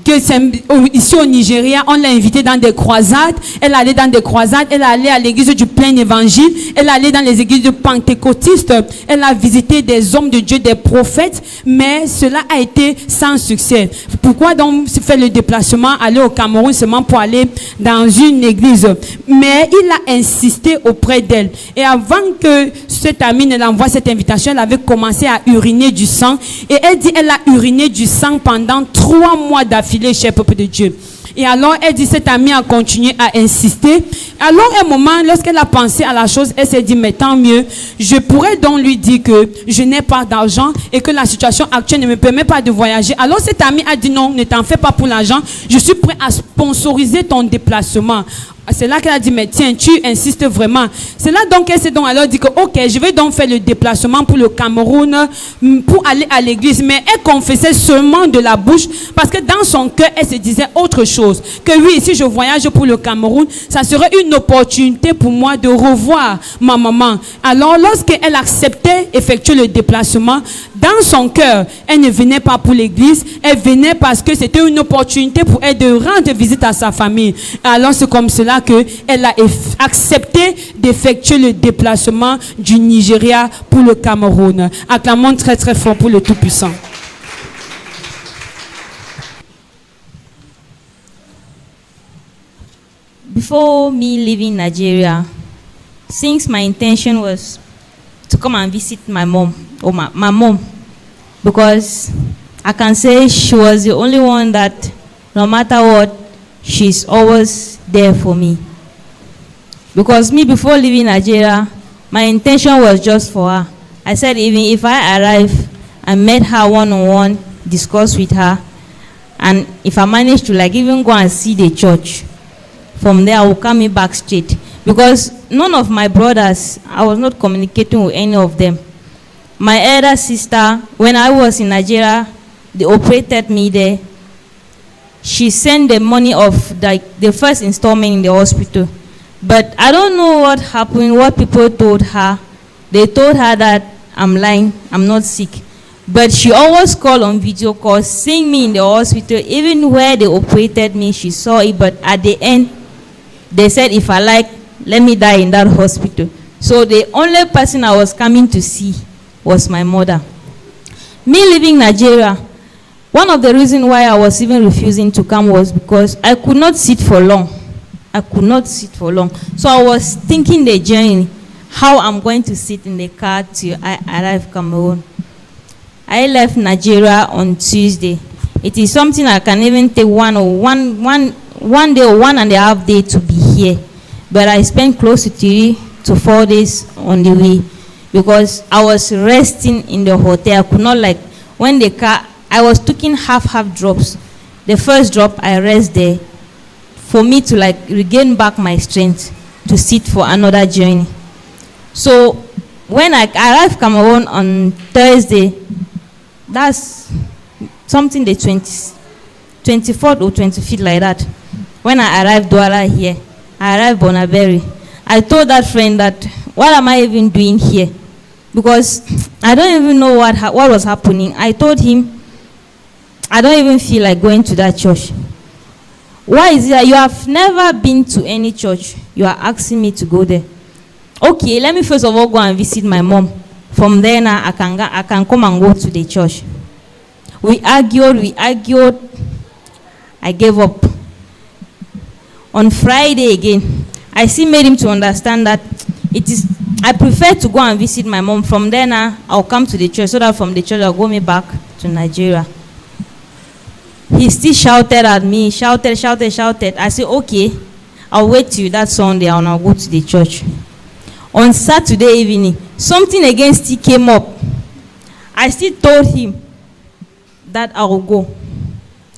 que ici au Nigeria, on l'a invitée dans des croisades. Elle allait dans des croisades. Elle allait à l'église du plein évangile. Elle allait dans les églises de pentecôtistes. Elle a visité des hommes de Dieu, des prophètes, mais cela a été sans succès. Pourquoi donc faire le déplacement, aller au Cameroun seulement pour aller dans une église? Mais il a insisté auprès d'elle. Et avant que cette amie ne l'envoie cette invitation, elle avait commencé à uriner du sang. Et elle dit elle a uriné du sang pendant 3 mois d'affilée, cher peuple de Dieu. Et alors, elle dit, cette amie a continué à insister. Alors, à un moment, lorsqu'elle a pensé à la chose, elle s'est dit, mais tant mieux, je pourrais donc lui dire que je n'ai pas d'argent et que la situation actuelle ne me permet pas de voyager. Alors, cette amie a dit, non, ne t'en fais pas pour l'argent, je suis prêt à sponsoriser ton déplacement. C'est là qu'elle a dit, mais tiens, tu insistes vraiment. C'est là donc qu'elle s'est donc alors dit que, ok, je vais donc faire le déplacement pour le Cameroun, pour aller à l'église. Mais elle confessait seulement de la bouche, parce que dans son cœur, elle se disait autre chose. Que oui, si je voyage pour le Cameroun, ça serait une opportunité pour moi de revoir ma maman. Alors, lorsqu'elle acceptait effectuer le déplacement, dans son cœur, elle ne venait pas pour l'église, elle venait parce que c'était une opportunité pour elle de rendre visite à sa famille. Alors, c'est comme cela qu'elle a accepté d'effectuer le déplacement du Nigeria pour le Cameroun. Acclamons très très fort pour le Tout-Puissant. Before me leaving Nigeria, since my intention was to come and visit my mom, or my mom, because I can say she was the only one that, no matter what, she's always there for me. Because me, before leaving Nigeria, my intention was just for her. I said, even if I arrive, I met her one-on-one, discuss with her, and if I manage to even go and see the church, from there I will come back straight. Because none of my brothers, I was not communicating with any of them. My elder sister, when I was in Nigeria, they operated me there. She sent the money of the first installment in the hospital. But I don't know what happened, what people told her. They told her that I'm lying, I'm not sick. But she always called on video calls, seeing me in the hospital. Even where they operated me, she saw it. But at the end, they said, if I like, let me die in that hospital. So the only person I was coming to see was my mother. Me leaving Nigeria, one of the reasons why I was even refusing to come was because I could not sit for long. I could not sit for long. So I was thinking the journey, how I'm going to sit in the car till I arrive Cameroon. I left Nigeria on Tuesday. It is something I can even take one day or 1.5 days to be here. But I spent close to 3 to 4 days on the way because I was resting in the hotel. I could not when the car, I was taking half drops. The first drop, I rest there for me to regain back my strength to sit for another journey. So when I arrived Cameroon on Thursday, that's something the 24th or 25th like that. When I arrived Douala here, I arrived Bonaberi. I told that friend that, what am I even doing here? Because I don't even know what was happening. I told him, I don't even feel like going to that church. Why is it that you have never been to any church? You are asking me to go there. Okay, let me first of all go and visit my mom. From there now, I can come and go to the church. We argued. I gave up. On Friday again, I still made him to understand that it is I prefer to go and visit my mom. From there now, I'll come to the church so that from the church I'll go me back to Nigeria. He still shouted at me, shouted. I said, okay, I'll wait till that Sunday and I'll go to the church. On Saturday evening, something again still came up. I still told him that I will go.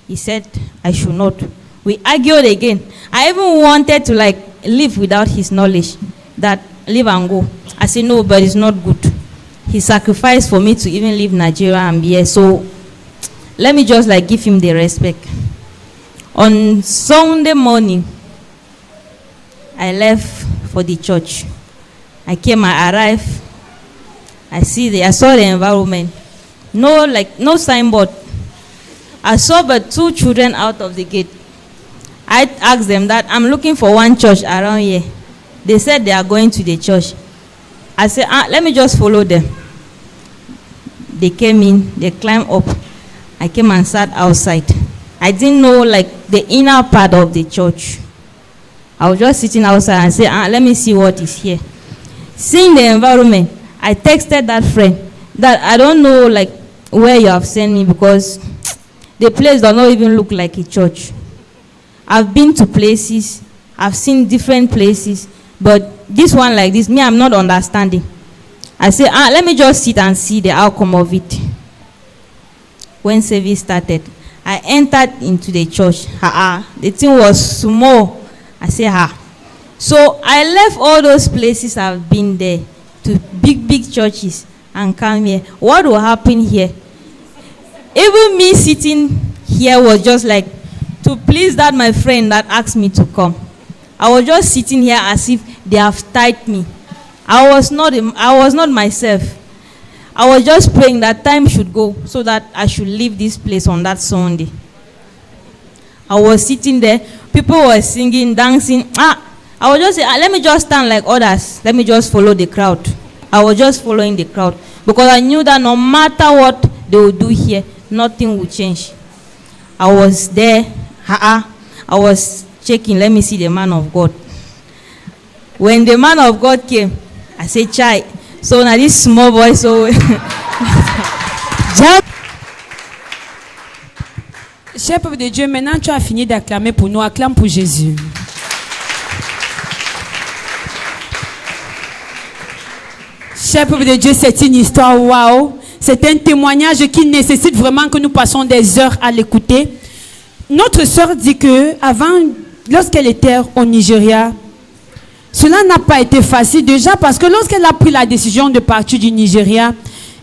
He said I should not. We argued again. I even wanted to live without his knowledge, that leave and go. I said no, but it's not good. He sacrificed for me to even leave Nigeria and be here, so let me just give him the respect. On Sunday morning, I left for the church. I arrived. I saw the environment. No signboard. I saw but 2 children out of the gate. I asked them that I'm looking for one church around here. They said they are going to the church. I said, let me just follow them. They came in, they climbed up. I came and sat outside. I didn't know the inner part of the church. I was just sitting outside and said, let me see what is here. Seeing the environment, I texted that friend that I don't know where you have sent me, because the place does not even look like a church. I've been to places, I've seen different places, but this one like this, me, I'm not understanding. I said, let me just sit and see the outcome of it. When service started, I entered into the church. The thing was small. I said, So I left all those places I've been there to big churches and come here. What will happen here? Even me sitting here was just to please that my friend that asked me to come. I was just sitting here as if they have tied me. I was not myself. I was just praying that time should go so that I should leave this place on that Sunday. I was sitting there. People were singing, dancing. I was just saying, let me just stand like others. Let me just follow the crowd. I was just following the crowd because I knew that no matter what they would do here, nothing would change. I was there. I was checking. Let me see the man of God. When the man of God came, I said, "Chai." So now this small boy, so Cher peuple de Dieu, maintenant tu as fini d'acclamer pour nous. Acclame pour Jésus. Cher peuple de Dieu, c'est une histoire waouh. C'est un témoignage qui nécessite vraiment que nous passons des heures à l'écouter. Notre sœur dit que avant, lorsqu'elle était au Nigeria, cela n'a pas été facile déjà parce que lorsqu'elle a pris la décision de partir du Nigeria,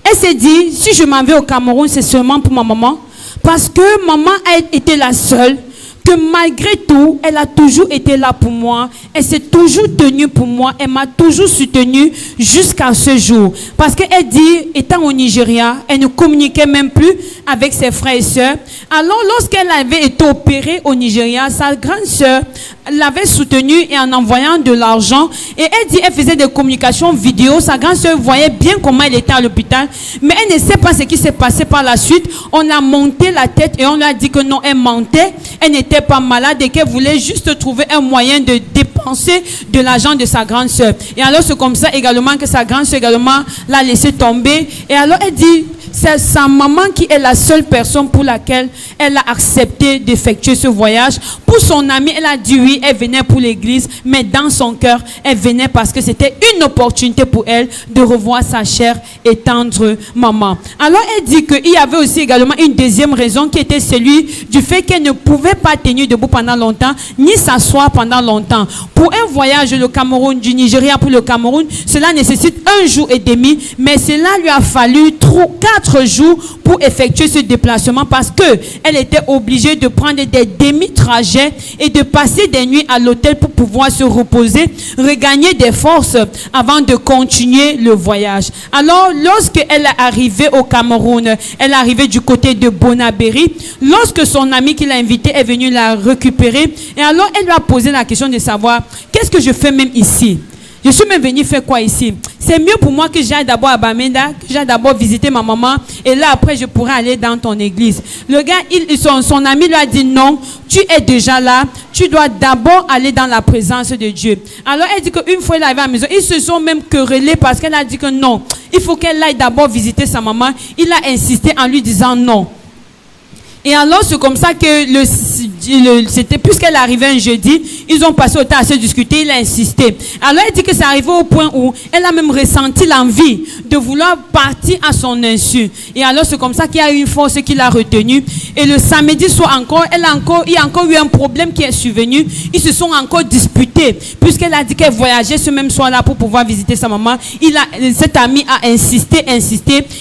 elle s'est dit, si je m'en vais au Cameroun, c'est seulement pour ma maman. Parce que maman a été la seule, que malgré tout, elle a toujours été là pour moi. Elle s'est toujours tenue pour moi. Elle m'a toujours soutenue jusqu'à ce jour. Parce qu'elle dit, étant au Nigeria, elle ne communiquait même plus avec ses frères et sœurs. Alors, lorsqu'elle avait été opérée au Nigeria, sa grande sœur l'avait soutenue et en envoyant de l'argent. Et elle dit, elle faisait des communications vidéo. Sa grande sœur voyait bien comment elle était à l'hôpital. Mais elle ne sait pas ce qui s'est passé par la suite. On a monté la tête et on lui a dit que non, elle mentait. Elle n'était pas malade et qu'elle voulait juste trouver un moyen de dépenser de l'argent de sa grande sœur. Et alors c'est comme ça également que sa grande sœur également l'a laissé tomber. Et alors elle dit, c'est sa maman qui est la seule personne pour laquelle elle a accepté d'effectuer ce voyage. Pour son amie, elle a dit oui, elle venait pour l'église, mais dans son cœur, elle venait parce que c'était une opportunité pour elle de revoir sa chère et tendre maman. Alors elle dit qu'il y avait aussi également une deuxième raison qui était celui du fait qu'elle ne pouvait pas tenir debout pendant longtemps, ni s'asseoir pendant longtemps. Pour un voyage du Cameroun, du Nigeria pour le Cameroun, cela nécessite 1 jour et demi, mais cela lui a fallu 4 jours pour effectuer ce déplacement parce qu'elle était obligée de prendre des demi-trajets et de passer des nuits à l'hôtel pour pouvoir se reposer, regagner des forces avant de continuer le voyage. Alors, lorsqu'elle est arrivée au Cameroun, elle est arrivée du côté de Bonabéry, lorsque son ami qui l'a invitée est venu la récupérer, et alors elle lui a posé la question de savoir, qu'est-ce que je fais même ici? Je suis même venu faire quoi ici? C'est mieux pour moi que j'aille d'abord à Bamenda, que j'aille d'abord visiter ma maman, et là après je pourrais aller dans ton église. Le gars, son ami lui a dit non, tu es déjà là, tu dois d'abord aller dans la présence de Dieu. Alors elle dit qu'une fois elle est arrivée à la maison, ils se sont même querellés parce qu'elle a dit que non, il faut qu'elle aille d'abord visiter sa maman. Il a insisté en lui disant non. Et alors, c'est comme ça que c'était puisqu'elle arrivait un jeudi, ils ont passé au temps à se discuter, il a insisté. Alors, elle dit que c'est arrivé au point où elle a même ressenti l'envie de vouloir partir à son insu. Et alors, c'est comme ça qu'il y a eu une force qui l'a retenue. Et le samedi soir encore, il y a encore eu un problème qui est survenu. Ils se sont encore disputés. Puisqu'elle a dit qu'elle voyageait ce même soir-là pour pouvoir visiter sa maman, cet ami a insisté,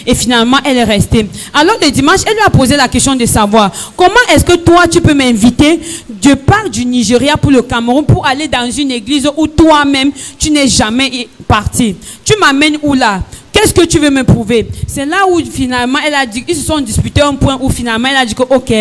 et finalement, elle est restée. Alors, le dimanche, elle lui a posé la question de savoir comment est-ce que toi tu peux m'inviter de part du Nigeria pour le Cameroun pour aller dans une église où toi-même tu n'es jamais parti. Tu m'amènes où là? Qu'est-ce que tu veux me prouver? C'est là où finalement elle a dit, ils se sont disputés à un point où finalement elle a dit que ok,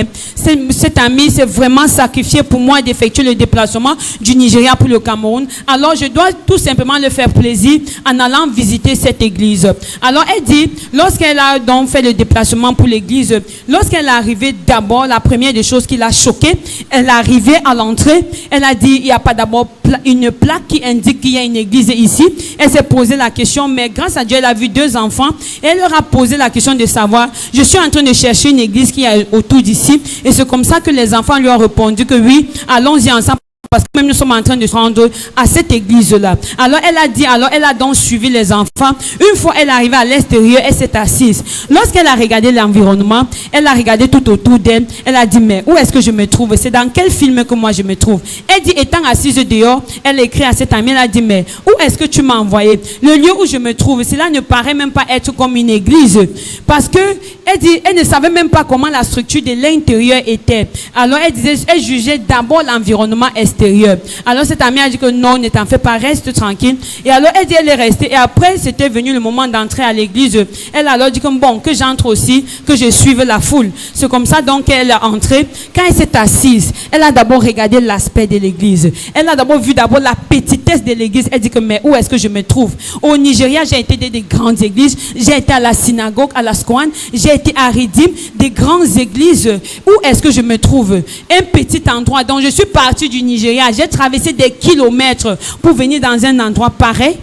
cet ami s'est vraiment sacrifié pour moi d'effectuer le déplacement du Nigeria pour le Cameroun. Alors je dois tout simplement le faire plaisir en allant visiter cette église. Alors elle dit, lorsqu'elle a donc fait le déplacement pour l'église, lorsqu'elle est arrivée d'abord, la première des choses qui l'a choquée, elle est arrivée à l'entrée, elle a dit, il n'y a pas d'abord une plaque qui indique qu'il y a une église ici. Elle s'est posé la question, mais grâce à Dieu, elle a vu 2 enfants et elle leur a posé la question de savoir, je suis en train de chercher une église qui est autour d'ici, et c'est comme ça que les enfants lui ont répondu que oui, allons-y ensemble. Parce que même nous sommes en train de se rendre à cette église-là. Alors elle a donc suivi les enfants. Une fois elle est arrivée à l'extérieur, elle s'est assise. Lorsqu'elle a regardé l'environnement, elle a regardé tout autour d'elle. Elle a dit, mais où est-ce que je me trouve? C'est dans quel film que moi je me trouve? Elle dit, étant assise dehors, elle écrit à cette amie, elle a dit, mais où est-ce que tu m'as envoyé? Le lieu où je me trouve, cela ne paraît même pas être comme une église. Parce que elle dit, elle ne savait même pas comment la structure de l'intérieur était. Alors elle jugeait d'abord l'environnement extérieur. Alors cette amie a dit que non, ne t'en fais pas, reste tranquille. Et alors elle dit, elle est restée. Et après c'était venu le moment d'entrer à l'église. Elle a alors dit que bon, que j'entre aussi, que je suive la foule. C'est comme ça donc qu'elle est entrée. Quand elle s'est assise, elle a d'abord regardé l'aspect de l'église. Elle a d'abord vu d'abord la petitesse de l'église. Elle dit que mais où est-ce que je me trouve? Au Nigeria, j'ai été dans des grandes églises. J'ai été à la synagogue, à la Squan. J'ai été à Ridim, des grandes églises. Où est-ce que je me trouve? Un petit endroit. Donc je suis partie du Nigeria. J'ai traversé des kilomètres pour venir dans un endroit pareil.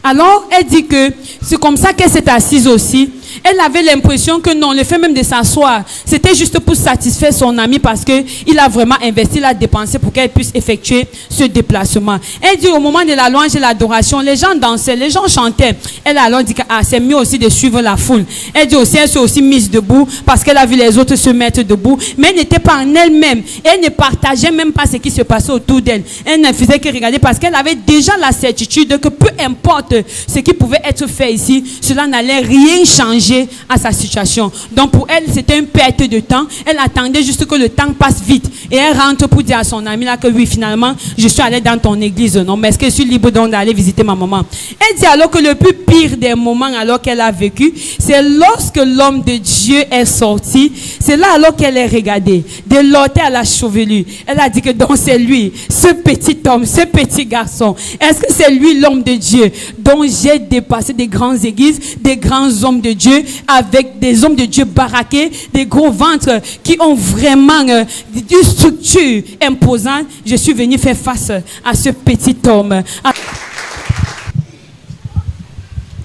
Alors, elle dit que c'est comme ça qu'elle s'est assise aussi. Elle avait l'impression que non, le fait même de s'asseoir, c'était juste pour satisfaire son ami parce qu'il a vraiment investi, il a dépensé pour qu'elle puisse effectuer ce déplacement. Elle dit au moment de la louange et l'adoration, les gens dansaient, les gens chantaient. Elle a alors dit que c'est mieux aussi de suivre la foule. Elle dit aussi, elle s'est aussi mise debout parce qu'elle a vu les autres se mettre debout, mais elle n'était pas en elle-même. Elle ne partageait même pas ce qui se passait autour d'elle. Elle ne faisait que regarder parce qu'elle avait déjà la certitude que peu importe ce qui pouvait être fait ici, cela n'allait rien changer à sa situation. Donc pour elle, c'était une perte de temps. Elle attendait juste que le temps passe vite. Et elle rentre pour dire à son ami là que oui, finalement, je suis allée dans ton église. Non, mais est-ce que je suis libre donc d'aller visiter ma maman? Elle dit alors que le plus pire des moments alors qu'elle a vécu, c'est lorsque l'homme de Dieu est sorti. C'est là alors qu'elle est regardée, de l'ôter à la chevelure. Elle a dit que donc c'est lui, ce petit homme, ce petit garçon. Est-ce que c'est lui l'homme de Dieu dont j'ai dépassé des grandes églises, des grands hommes de Dieu, avec des hommes de Dieu baraqués, des gros ventres qui ont vraiment une structure imposante? Je suis venue faire face à ce petit homme.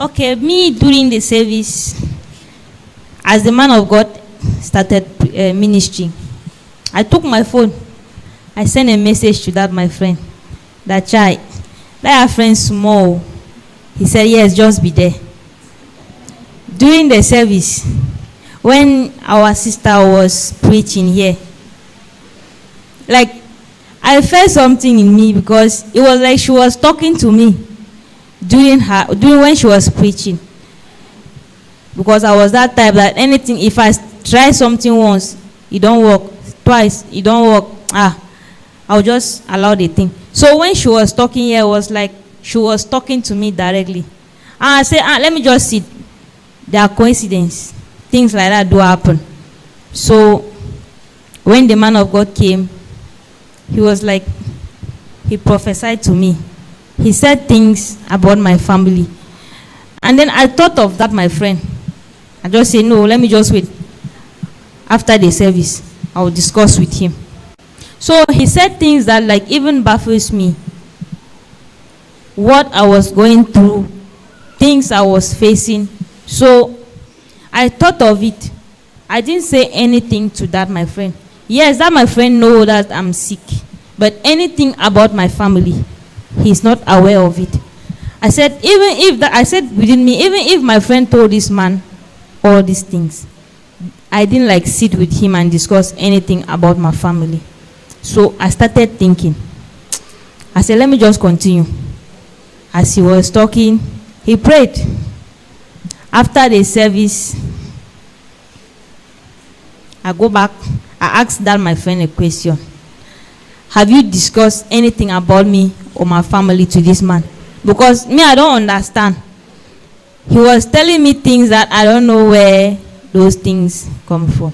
Okay, me during the service, as the man of God started ministry, I took my phone. I sent a message to that my friend, that child, that our friend small. He said, yes, just be there. During the service, when our sister was preaching here, like, I felt something in me because it was like she was talking to me during when she was preaching. Because I was that type that anything, if I try something once, it don't work. Twice, it don't work. I'll just allow the thing. So when she was talking here, it was like she was talking to me directly. And I said, let me just sit. There are coincidences. Things like that do happen. So when the man of God came, he was like, he prophesied to me. he said things about my family. And then I thought of that, my friend. I just said, no, let me just wait. After the service, I will discuss with him. So he said things that like even baffles me. What I was going through, things I was facing. So I thought of it. I didn't say anything to that, my friend. Yes, that my friend know that I'm sick. But anything about my family, he's not aware of it. I said, I said within me, even if my friend told this man all these things, I didn't like sit with him and discuss anything about my family. So I started thinking. I said, let me just continue. As he was talking, he prayed. After the service, I go back. I asked that my friend a question. Have you discussed anything about me or my family to this man? Because me, I don't understand. He was telling me things that I don't know where those things come from.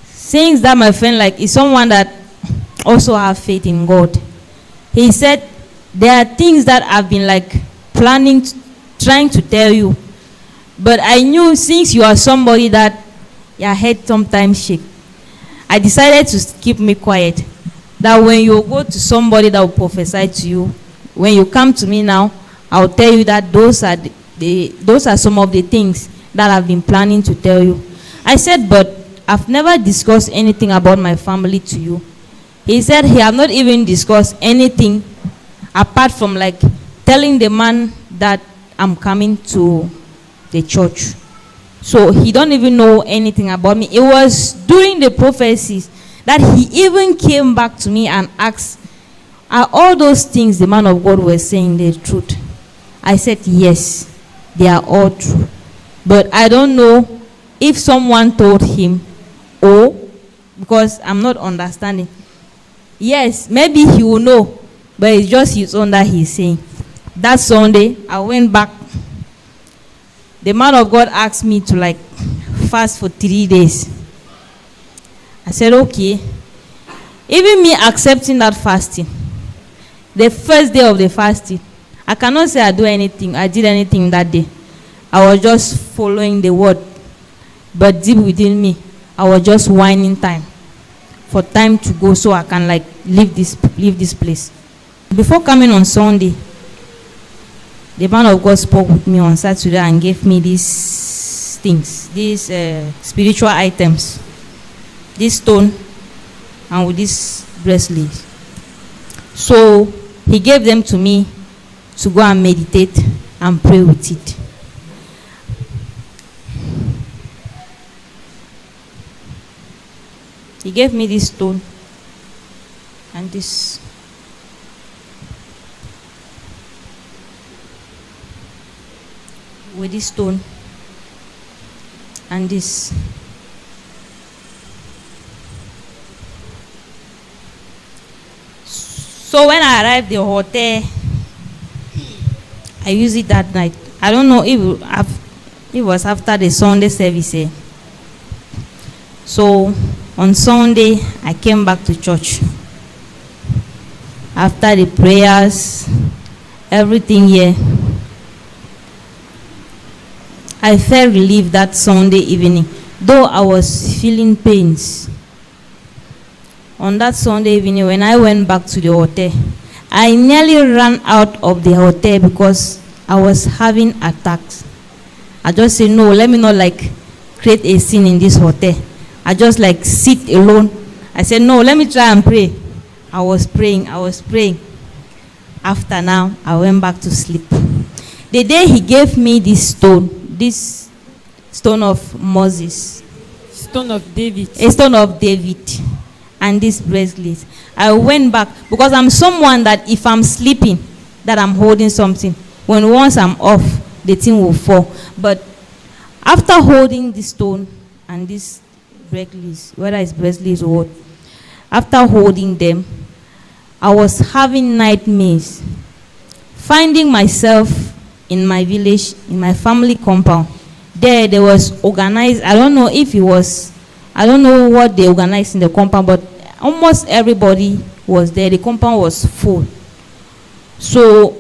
Things that my friend like is someone that also have faith in God. He said there are things that I've been like planning, trying to tell you. But I knew since you are somebody that your head sometimes shake, I decided to keep me quiet. That when you go to somebody that will prophesy to you, when you come to me now, I'll tell you that those are some of the things that I've been planning to tell you. I said, but I've never discussed anything about my family to you. He said he have not even discussed anything apart from like telling the man that I'm coming to the church. So he don't even know anything about me. It was during the prophecies that he even came back to me and asked, are all those things the man of God was saying the truth? I said, yes, they are all true. But I don't know if someone told him or because I'm not understanding. Yes, maybe he will know, but it's just his own that he's saying. That Sunday, I went back. The man of God asked me to like fast for 3 days. I said, okay. Even me accepting that fasting, the first day of the fasting, I cannot say I did anything that day. I was just following the word. But deep within me, I was just whining time for time to go so I can like leave this place. Before coming on Sunday, the man of God spoke with me on Saturday and gave me these things, these spiritual items, this stone and with this bracelet. So he gave them to me to go and meditate and pray with it. He gave me this stone and this. With this stone and this. So when I arrived at the hotel, I used it that night. I don't know if it was after the Sunday service. So on Sunday, I came back to church. After the prayers, everything here, I felt relieved that Sunday evening, though I was feeling pains. On that Sunday evening, when I went back to the hotel, I nearly ran out of the hotel because I was having attacks. I just said, no, let me not like create a scene in this hotel. I just like sit alone. I said, no, let me try and pray. I was praying. After now, I went back to sleep. The day he gave me this stone of Moses. Stone of David. A stone of David. And this bracelet. I went back because I'm someone that if I'm sleeping, that I'm holding something. When once I'm off, the thing will fall. But after holding this stone and this bracelet, whether it's bracelet or what, after holding them, I was having nightmares. Finding myself in my village, in my family compound. There was organized, I don't know what they organized in the compound, but almost everybody was there. The compound was full. So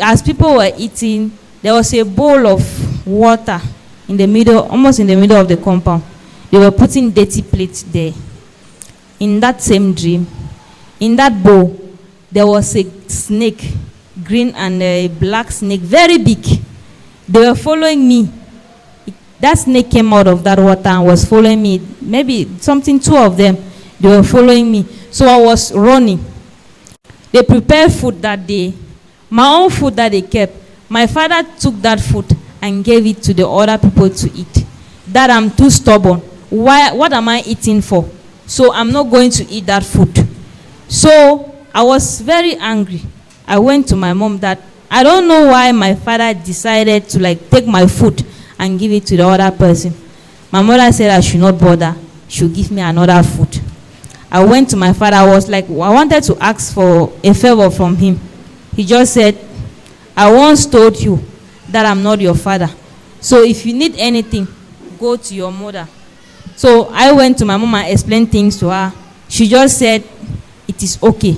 as people were eating, there was a bowl of water in the middle, almost in the middle of the compound. They were putting dirty plates there. In that same dream, in that bowl, there was a snake, green and a black snake, very big. They were following me. That snake came out of that water and was following me. Maybe two of them, they were following me. So I was running. They prepared food that day. My own food that they kept. My father took that food and gave it to the other people to eat. That I'm too stubborn. What am I eating for? So I'm not going to eat that food. So I was very angry. I went to my mom that I don't know why my father decided to take my food and give it to the other person. My mother said I should not bother. She would give me another food. I went to my father. I wanted to ask for a favor from him. He just said, I once told you that I'm not your father. So if you need anything, go to your mother. So I went to my mom and explained things to her. She just said, it is okay.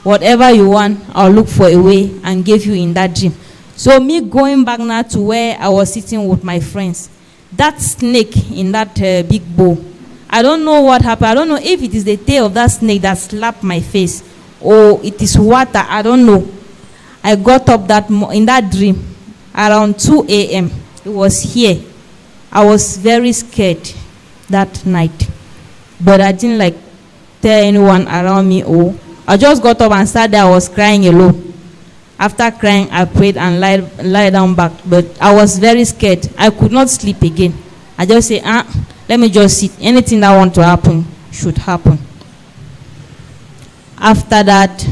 Whatever you want, I'll look for a way and give you in that dream. So me going back now to where I was sitting with my friends, that snake in that big bowl, I don't know what happened. I don't know if it is the tail of that snake that slapped my face or it is water. I don't know. I got up in that dream around 2 a.m. It was here. I was very scared that night. But I didn't tell anyone around me. I just got up and sat there. I was crying alone. After crying, I prayed and lie down back. But I was very scared. I could not sleep again. I just say, let me just sit. Anything that want to happen should happen. After that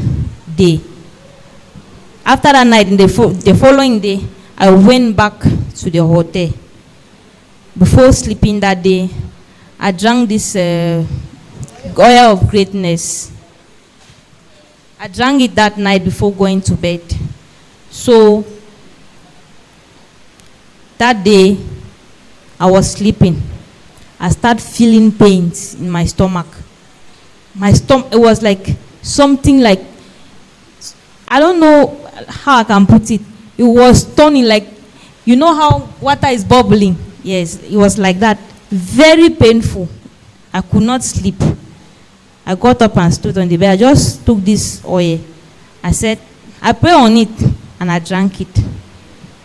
night, the following day, I went back to the hotel. Before sleeping that day, I drank this oil of greatness. I drank it that night before going to bed. So that day, I was sleeping. I started feeling pains in my stomach. It was something I don't know how I can put it. It was turning you know how water is bubbling? Yes, it was like that. Very painful. I could not sleep. I got up and stood on the bed. I just took this oil. I said, I prayed on it and I drank it.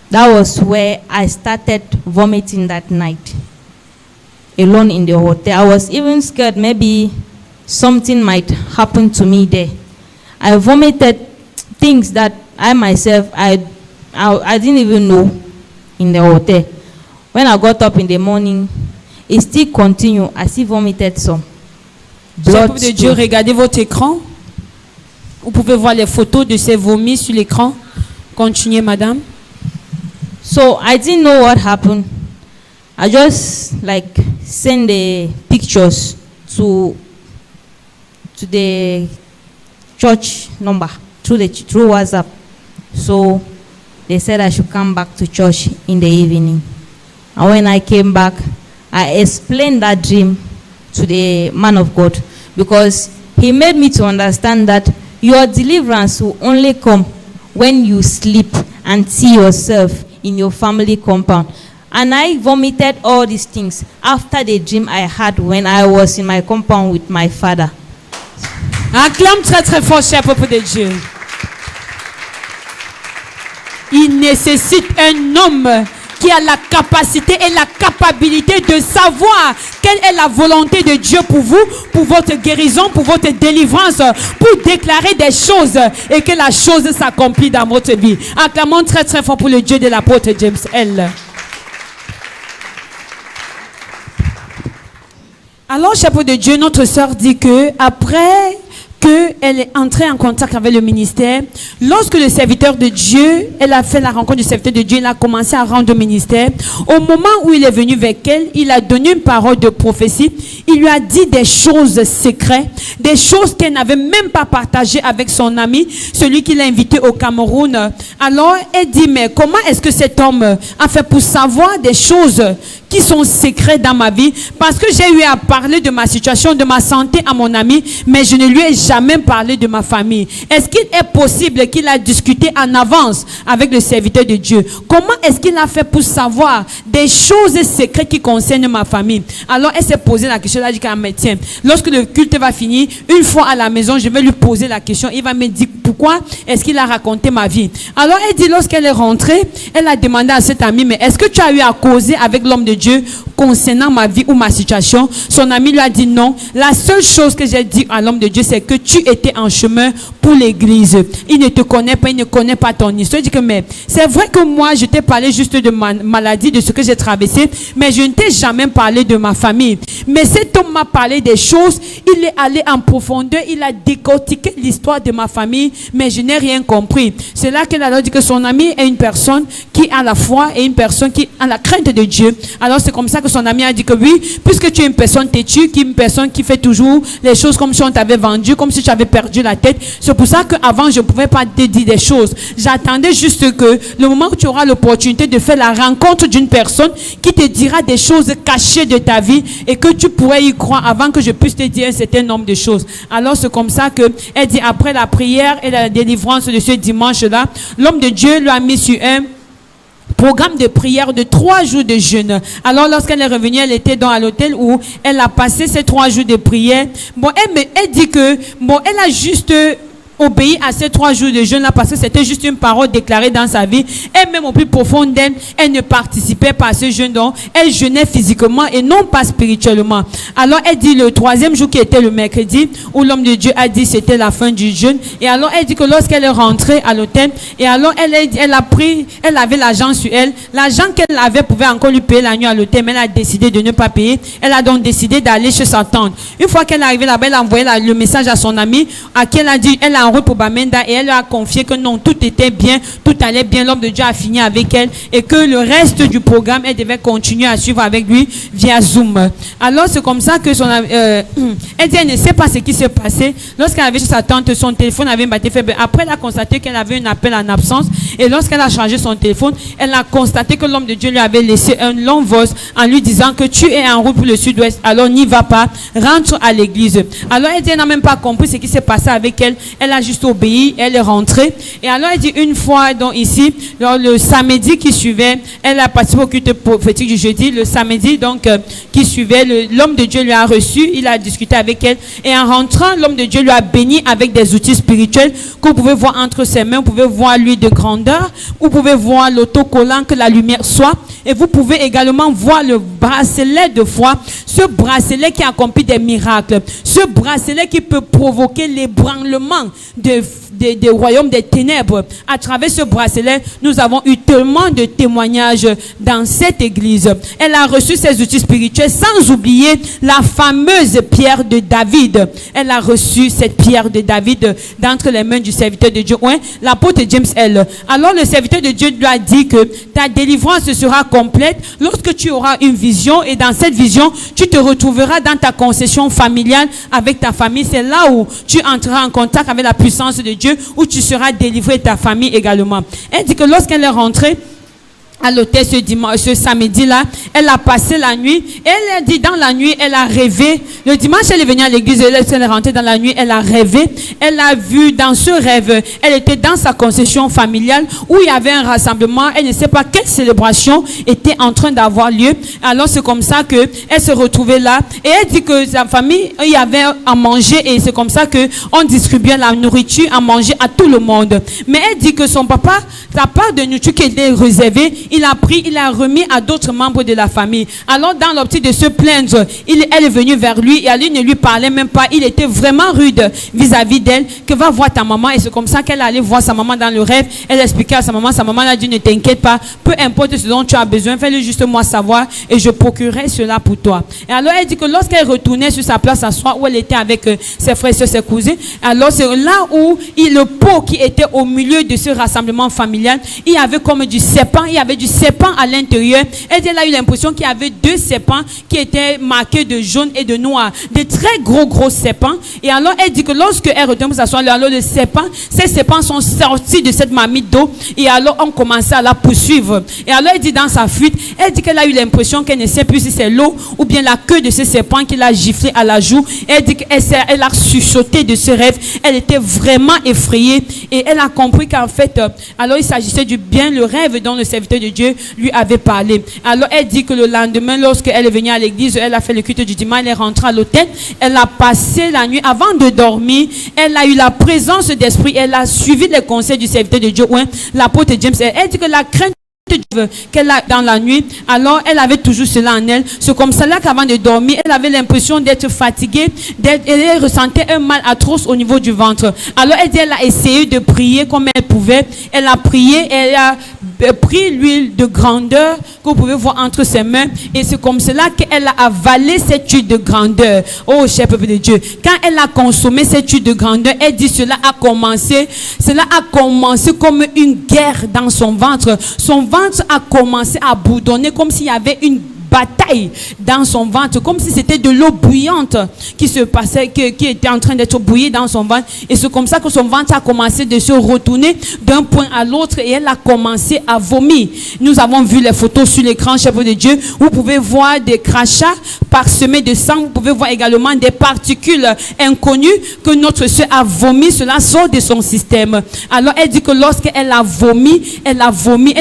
That was where I started vomiting that night. Alone in the hotel. I was even scared maybe something might happen to me there. I vomited things that I myself, I didn't even know in the hotel. When I got up in the morning, it still continued. I still vomited some. Peuple de Dieu, regardez votre écran. Vous pouvez voir les photos de ces vomis sur l'écran. Continuez, madame. So I didn't know what happened. I just send the pictures to the church number through WhatsApp. So they said I should come back to church in the evening. And when I came back, I explained that dream to the man of God because he made me to understand that your deliverance will only come when you sleep and see yourself in your family compound. And I vomited all these things after the dream I had when I was in my compound with my father. Acclame très très fort, cher peuple de Dieu. Il nécessite un homme qui a la capacité et la capacité de savoir quelle est la volonté de Dieu pour vous, pour votre guérison, pour votre délivrance, pour déclarer des choses et que la chose s'accomplit dans votre vie. Acclamons très très fort pour le Dieu de l'apôtre James L. Alors, chapeau de Dieu, notre sœur dit que après qu'elle est entrée en contact avec le ministère, lorsque le serviteur de Dieu, elle a fait la rencontre du serviteur de Dieu, il a commencé à rendre le ministère. Au moment où il est venu avec elle, il a donné une parole de prophétie. Il lui a dit des choses secrètes, des choses qu'elle n'avait même pas partagées avec son ami, celui qui l'a invité au Cameroun. Alors, elle dit, mais comment est-ce que cet homme a fait pour savoir des choses qui sont secrets dans ma vie, parce que j'ai eu à parler de ma situation, de ma santé à mon ami, mais je ne lui ai jamais parlé de ma famille. Est-ce qu'il est possible qu'il a discuté en avance avec le serviteur de Dieu? Comment est-ce qu'il a fait pour savoir des choses secrètes qui concernent ma famille? Alors elle s'est posé la question, elle a dit qu'à tiens, lorsque le culte va finir, une fois à la maison, je vais lui poser la question, il va me dire pourquoi est-ce qu'il a raconté ma vie. Alors elle dit, lorsqu'elle est rentrée, elle a demandé à cet ami, mais est-ce que tu as eu à causer avec l'homme de Dieu concernant ma vie ou ma situation? Son ami lui a dit non. La seule chose que j'ai dit à l'homme de Dieu, c'est que tu étais en chemin pour l'église. Il ne te connaît pas, il ne connaît pas ton histoire. Je dis que mais c'est vrai que moi je t'ai parlé juste de ma maladie, de ce que j'ai traversé, mais je ne t'ai jamais parlé de ma famille. Mais cet homme m'a parlé des choses, il est allé en profondeur, il a décortiqué l'histoire de ma famille, mais je n'ai rien compris. C'est là qu'elle a dit que son ami est une personne qui a la foi et une personne qui a la crainte de Dieu. Alors c'est comme ça que son ami a dit que oui, puisque tu es une personne têtue, une personne qui fait toujours les choses comme si on t'avait vendu, comme si tu avais perdu la tête, c'est pour ça qu'avant je ne pouvais pas te dire des choses. J'attendais juste que le moment où tu auras l'opportunité de faire la rencontre d'une personne qui te dira des choses cachées de ta vie et que tu pourrais y croire avant que je puisse te dire un certain nombre de choses. Alors c'est comme ça que elle dit, après la prière et la délivrance de ce dimanche-là, l'homme de Dieu lui a mis sur un programme de prière de 3 jours de jeûne. Alors lorsqu'elle est revenue, elle était à l'hôtel où elle a passé ces 3 jours de prière. Bon, elle dit que bon, elle a juste obéi à ces 3 jours de jeûne là parce que c'était juste une parole déclarée dans sa vie. Elle-même au plus profond d'elle, elle ne participait pas à ce jeûne, donc elle jeûnait physiquement et non pas spirituellement. Alors elle dit le 3e jour qui était le mercredi où l'homme de Dieu a dit c'était la fin du jeûne. Et alors elle dit que lorsqu'elle est rentrée à l'hôtel, et alors elle a pris, elle avait l'argent sur elle. L'argent qu'elle avait pouvait encore lui payer la nuit à l'hôtel, mais elle a décidé de ne pas payer. Elle a donc décidé d'aller chez sa tante. Une fois qu'elle est arrivée là-bas, elle a envoyé le message à son amie à qui elle a dit, elle a en route pour Bamenda, et elle lui a confié que non, tout était bien, tout allait bien. L'homme de Dieu a fini avec elle et que le reste du programme, elle devait continuer à suivre avec lui via Zoom. Alors c'est comme ça que elle dit, elle ne sait pas ce qui s'est passé. Lorsqu'elle avait chez sa tante, son téléphone avait battu faible. Après, elle a constaté qu'elle avait un appel en absence, et lorsqu'elle a chargé son téléphone, elle a constaté que l'homme de Dieu lui avait laissé un long voice en lui disant que tu es en route pour le sud-ouest, alors n'y va pas, rentre à l'église. Alors elle dit, elle n'a même pas compris ce qui s'est passé avec elle. Elle a juste obéi, elle est rentrée. Et alors elle dit, une fois donc ici, le samedi qui suivait, elle a participé au culte prophétique du jeudi. Le samedi donc qui suivait, l'homme de Dieu lui a reçu, il a discuté avec elle, et en rentrant, l'homme de Dieu lui a béni avec des outils spirituels que vous pouvez voir entre ses mains. Vous pouvez voir l'huile de grandeur, vous pouvez voir l'autocollant que la lumière soit, et vous pouvez également voir le bracelet de foi, ce bracelet qui accomplit des miracles, ce bracelet qui peut provoquer l'ébranlement des royaumes des ténèbres. À travers ce bracelet, nous avons eu tellement de témoignages dans cette église. Elle a reçu ses outils spirituels, sans oublier la fameuse pierre de David. Elle a reçu cette pierre de David d'entre les mains du serviteur de Dieu, ouais, l'apôtre James L. Alors le serviteur de Dieu lui a dit que ta délivrance sera complète lorsque tu auras une vision, et dans cette vision, tu te retrouveras dans ta concession familiale avec ta famille. C'est là où tu entreras en contact avec la puissance de Dieu, où tu seras délivré, ta famille également. Elle dit que lorsqu'elle est rentrée à l'hôtel ce samedi-là, elle a passé la nuit, et elle a dit dans la nuit, elle a rêvé. Le dimanche, elle est venue à l'église, elle est rentrée dans la nuit, elle a rêvé. Elle a vu dans ce rêve, elle était dans sa concession familiale où il y avait un rassemblement. Elle ne sait pas quelle célébration était en train d'avoir lieu. Alors c'est comme ça que elle se retrouvait là, et elle dit que sa famille, il y avait à manger, et c'est comme ça que on distribuait la nourriture à manger à tout le monde. Mais elle dit que son papa, sa part de nourriture qui était réservée, il a pris, il a remis à d'autres membres de la famille. Alors dans l'optique de se plaindre, elle est venue vers lui, et elle ne lui parlait même pas. Il était vraiment rude vis-à-vis d'elle, que va voir ta maman. Et c'est comme ça qu'elle allait voir sa maman dans le rêve. Elle expliquait à sa maman a dit, ne t'inquiète pas, peu importe ce dont tu as besoin, fais-le juste moi savoir et je procurerai cela pour toi. Et alors elle dit que lorsqu'elle retournait sur sa place à soi, où elle était avec ses frères et ses cousins, alors c'est là où le pot qui était au milieu de ce rassemblement familial familiale, il y avait comme du serpent, il y avait du serpent à l'intérieur. Elle a eu l'impression qu'il y avait 2 serpents qui étaient marqués de jaune et de noir, des très gros serpents. Et alors elle dit que lorsque elle retourne pour s'asseoir, alors le serpent, ces serpents sont sortis de cette marmite d'eau et alors on commençait à la poursuivre. Et alors elle dit dans sa fuite, elle dit qu'elle a eu l'impression qu'elle ne sait plus si c'est l'eau ou bien la queue de ce serpent qui l'a giflé à la joue. Elle dit qu'elle a chuchoté de ce rêve. Elle était vraiment effrayée et elle a compris qu'en fait, alors il s'agissait du bien, le rêve dont le serviteur de Dieu lui avait parlé. Alors elle dit que le lendemain, lorsqu'elle est venue à l'église, elle a fait le culte du dimanche, elle est rentrée à l'hôtel, elle a passé la nuit avant de dormir, elle a eu la présence d'esprit, elle a suivi les conseils du serviteur de Dieu, l'apôtre James. Elle dit que la crainte qu'elle a dans la nuit, alors elle avait toujours cela en elle. C'est comme cela qu'avant de dormir, elle avait l'impression d'être fatiguée, elle ressentait un mal atroce au niveau du ventre. Alors elle dit, elle a essayé de prier comme elle pouvait. Elle a prié, elle a pris l'huile de grandeur que vous pouvez voir entre ses mains, et c'est comme cela qu'elle a avalé cette huile de grandeur. Oh cher peuple de Dieu, quand elle a consommé cette huile de grandeur, elle dit cela a commencé comme une guerre dans son ventre. Son ventre a commencé à bourdonner comme s'il y avait une bataille dans son ventre, comme si c'était de l'eau bouillante qui se passait, qui était en train d'être bouillie dans son ventre. Et c'est comme ça que son ventre a commencé de se retourner d'un point à l'autre et elle a commencé à vomir. Nous avons vu les photos sur l'écran, cher peuple de Dieu. Vous pouvez voir des crachats parsemés de sang. Vous pouvez voir également des particules inconnues que notre soeur a vomi. Cela sort de son système. Alors elle dit que lorsqu'elle a vomi, elle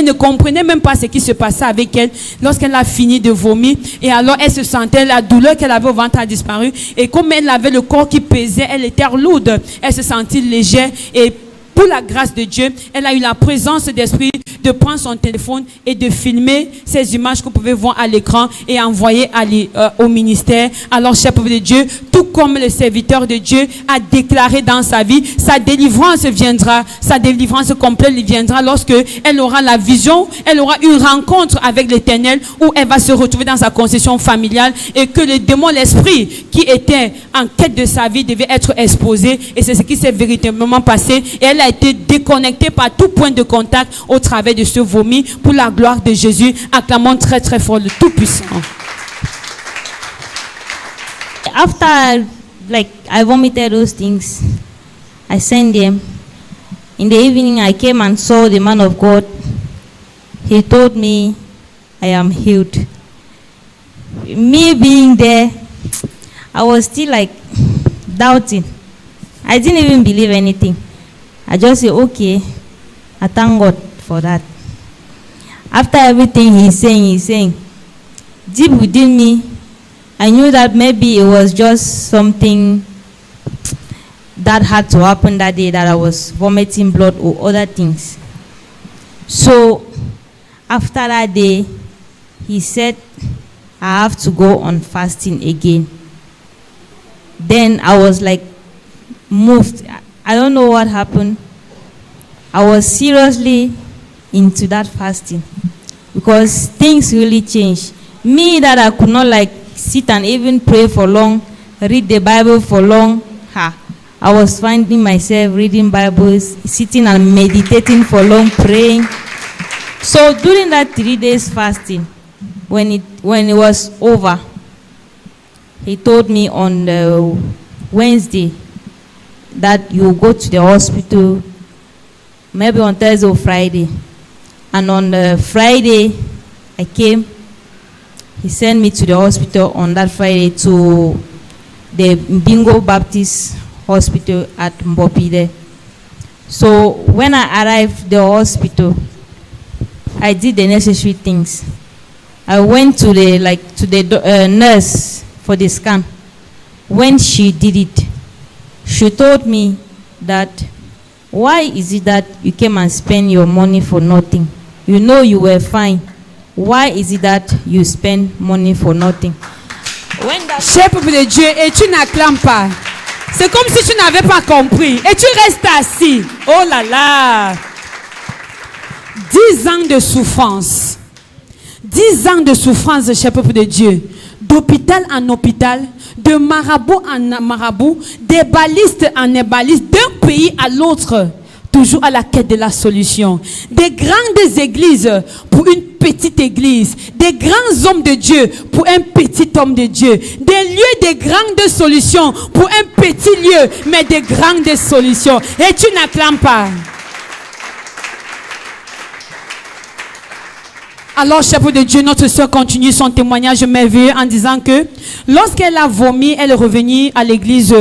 ne comprenait même pas ce qui se passait avec elle. Lorsqu'elle a fini de vomir, et alors elle se sentait, la douleur qu'elle avait au ventre a disparu, et comme elle avait le corps qui pesait, elle était lourde, elle se sentit légère, et pour la grâce de Dieu, elle a eu la présence d'esprit de prendre son téléphone et de filmer ces images que vous pouvez voir à l'écran et envoyer au ministère. Alors, cher peuple de Dieu, tout comme le serviteur de Dieu a déclaré dans sa vie, sa délivrance viendra, sa délivrance complète viendra lorsque elle aura la vision, elle aura une rencontre avec l'Éternel où elle va se retrouver dans sa concession familiale et que le démon, l'esprit qui était en quête de sa vie devait être exposé, et c'est ce qui s'est véritablement passé, et elle a été déconnectée par tout point de contact au travers de ce vomi. Pour la gloire de Jésus, acclamons très très fort le Tout-Puissant. After I vomited those things, I sent them. In the evening, I came and saw the man of God. He told me, I am healed. Me being there, I was still doubting. I didn't even believe anything. I just said, okay, I thank God for that. After everything he's saying, deep within me, I knew that maybe it was just something that had to happen that day, that I was vomiting blood or other things. So after that day, he said, I have to go on fasting again. Then I was moved. I don't know what happened. I was seriously into that fasting because things really changed. Me that I could not sit and even pray for long, read the Bible for long. I was finding myself reading Bibles, sitting and meditating for long, praying. So during that 3 days fasting, when it was over, he told me on the Wednesday that you go to the hospital, maybe on Thursday or Friday. And on the Friday, I came. He sent me to the hospital on that Friday to the Bingo Baptist Hospital at Mbopi there. So when I arrived at the hospital, I did the necessary things. I went to the nurse for the scan. When she did it, she told me that, why is it that you came and spend your money for nothing? You know you were fine. Why is it that you spend money for nothing? Cher peuple de Dieu, et tu n'acclames pas. C'est comme si tu n'avais pas compris. Et tu restes assis. Oh là là. 10 ans de souffrance. 10 ans de souffrance, cher peuple de Dieu. D'hôpital en hôpital, de marabout en marabout, des balistes en ébalistes, d'un pays à l'autre. toujours à la quête de la solution. Des grandes églises pour une petite église, des grands hommes de Dieu pour un petit homme de Dieu, des lieux de grandes solutions pour un petit lieu, mais de grandes solutions. Et tu n'acclames pas. Alors, chapeau de Dieu, notre soeur continue son témoignage merveilleux en disant que lorsqu'elle a vomi, elle est revenue à l'église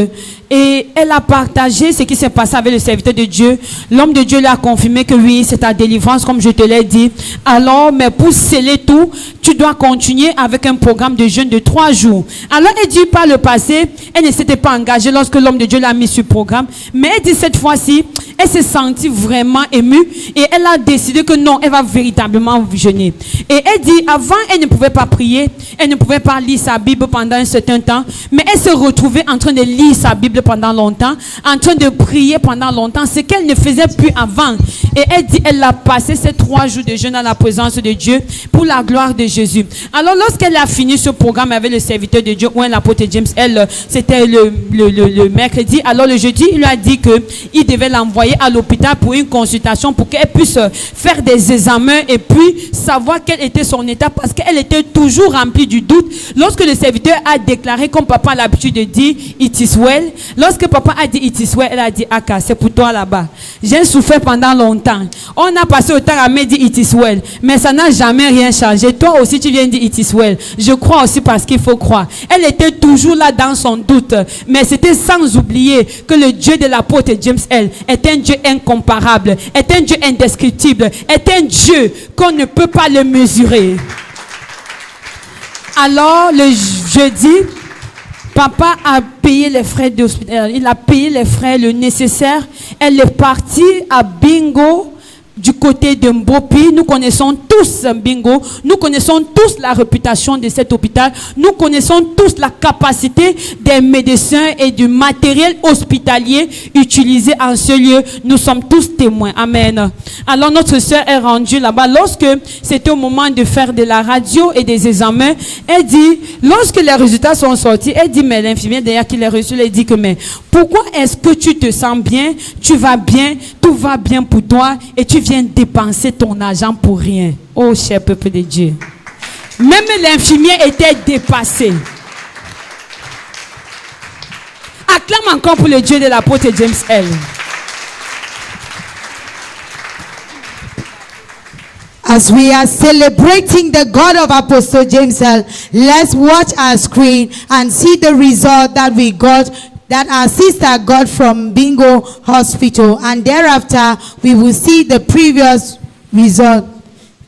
et elle a partagé ce qui s'est passé avec le serviteur de Dieu. L'homme de Dieu lui a confirmé que oui, c'est ta délivrance, comme je te l'ai dit. Alors, mais pour sceller tout, tu dois continuer avec un programme de jeûne de 3 jours. Alors, elle dit par le passé, elle ne s'était pas engagée lorsque l'homme de Dieu l'a mis sur le programme. Mais elle dit cette fois-ci, elle s'est sentie vraiment émue et elle a décidé que non, elle va véritablement jeûner. Et elle dit, avant, elle ne pouvait pas prier, elle ne pouvait pas lire sa Bible pendant un certain temps, mais elle se retrouvait en train de lire sa Bible pendant longtemps, en train de prier pendant longtemps, ce qu'elle ne faisait plus avant. Et elle dit, elle a passé ces 3 jours de jeûne à la présence de Dieu pour la gloire de Jésus. Alors, lorsqu'elle a fini ce programme avec le serviteur de Dieu, ou l'apôtre James, elle, c'était le mercredi, alors le jeudi, il lui a dit qu'il devait l'envoyer à l'hôpital pour une consultation pour qu'elle puisse faire des examens et puis savoir quel était son état parce qu'elle était toujours remplie du doute. Lorsque le serviteur a déclaré, comme papa a l'habitude de dire, it is well, lorsque papa a dit it is well, elle a dit, Aka, c'est pour toi là-bas. J'ai souffert pendant longtemps. On a passé autant à me dire it is well, mais ça n'a jamais rien changé. Toi aussi, tu viens de dire it is well. Je crois aussi parce qu'il faut croire. Elle était toujours là dans son doute, mais c'était sans oublier que le Dieu de l'apôtre James, elle, est un Dieu incomparable, est un Dieu indescriptible, est un Dieu qu'on ne peut pas le mesurer. Alors, le jeudi, papa a payé les frais d'hospital. Il a payé les frais, le nécessaire. Elle est partie à Bingo, du côté de Mbopi. Nous connaissons tous Bingo. Nous connaissons tous la réputation de cet hôpital. Nous connaissons tous la capacité des médecins et du matériel hospitalier utilisé en ce lieu. Nous sommes tous témoins. Amen. Alors notre sœur est rendue là-bas. Lorsque c'était au moment de faire de la radio et des examens, elle dit, lorsque les résultats sont sortis, elle dit, mais l'infirmière derrière qui les reçu, elle dit que, mais pourquoi est-ce que tu te sens bien, tu vas bien, tout va bien pour toi et tu viens dépenser ton argent pour rien? Oh, cher peuple de Dieu. Même l'infirmière était dépassée. Acclame encore pour le Dieu de l'apôtre James L. As we are celebrating the God of Apostle James L, let's watch our screen and see the result that we got, that our sister got from Bingo Hospital, and thereafter we will see the previous result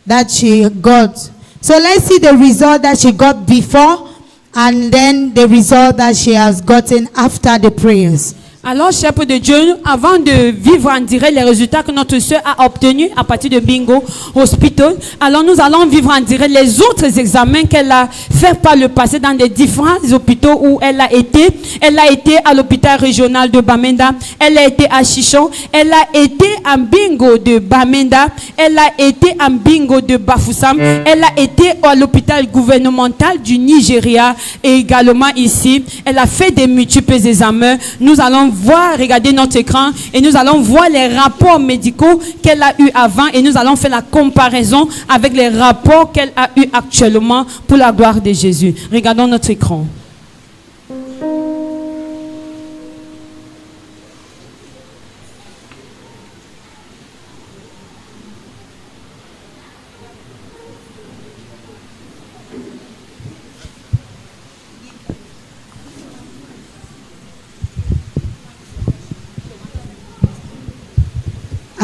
that she got. So let's see the result that she got before and then the result that she has gotten after the prayers. Alors, cher peuple de Dieu, avant de vivre en direct les résultats que notre soeur a obtenus à partir de Bingo Hospital, alors nous allons vivre en direct les autres examens qu'elle a fait par le passé dans des différents hôpitaux où elle a été. Elle a été à l'hôpital régional de Bamenda, elle a été à Chichon, elle a été en Bingo de Bamenda, elle a été en Bingo de Bafoussam, elle a été à l'hôpital gouvernemental du Nigeria et également ici. Elle a fait des multiples examens. Nous allons regarder notre écran et nous allons voir les rapports médicaux qu'elle a eu avant et nous allons faire la comparaison avec les rapports qu'elle a eu actuellement pour la gloire de Jésus. Regardons notre écran.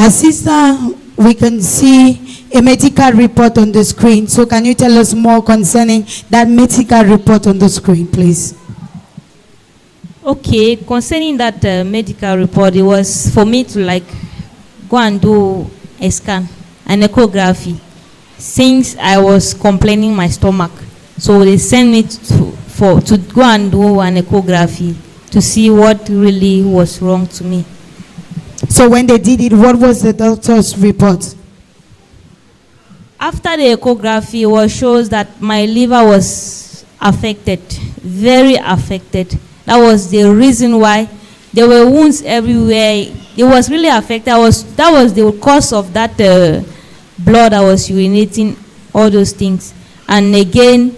Sister, we can see a medical report on the screen. So can you tell us more concerning that medical report on the screen, please? Okay, concerning that medical report, it was for me to go and do a scan, an echography, since I was complaining my stomach. So they sent me to go and do an echography to see what really was wrong to me. So when they did it, what was the doctor's report? After the echography, it shows that my liver was affected, very affected. That was the reason why There were wounds everywhere. It was really affected. That was the cause of that blood I was urinating, all those things. And again,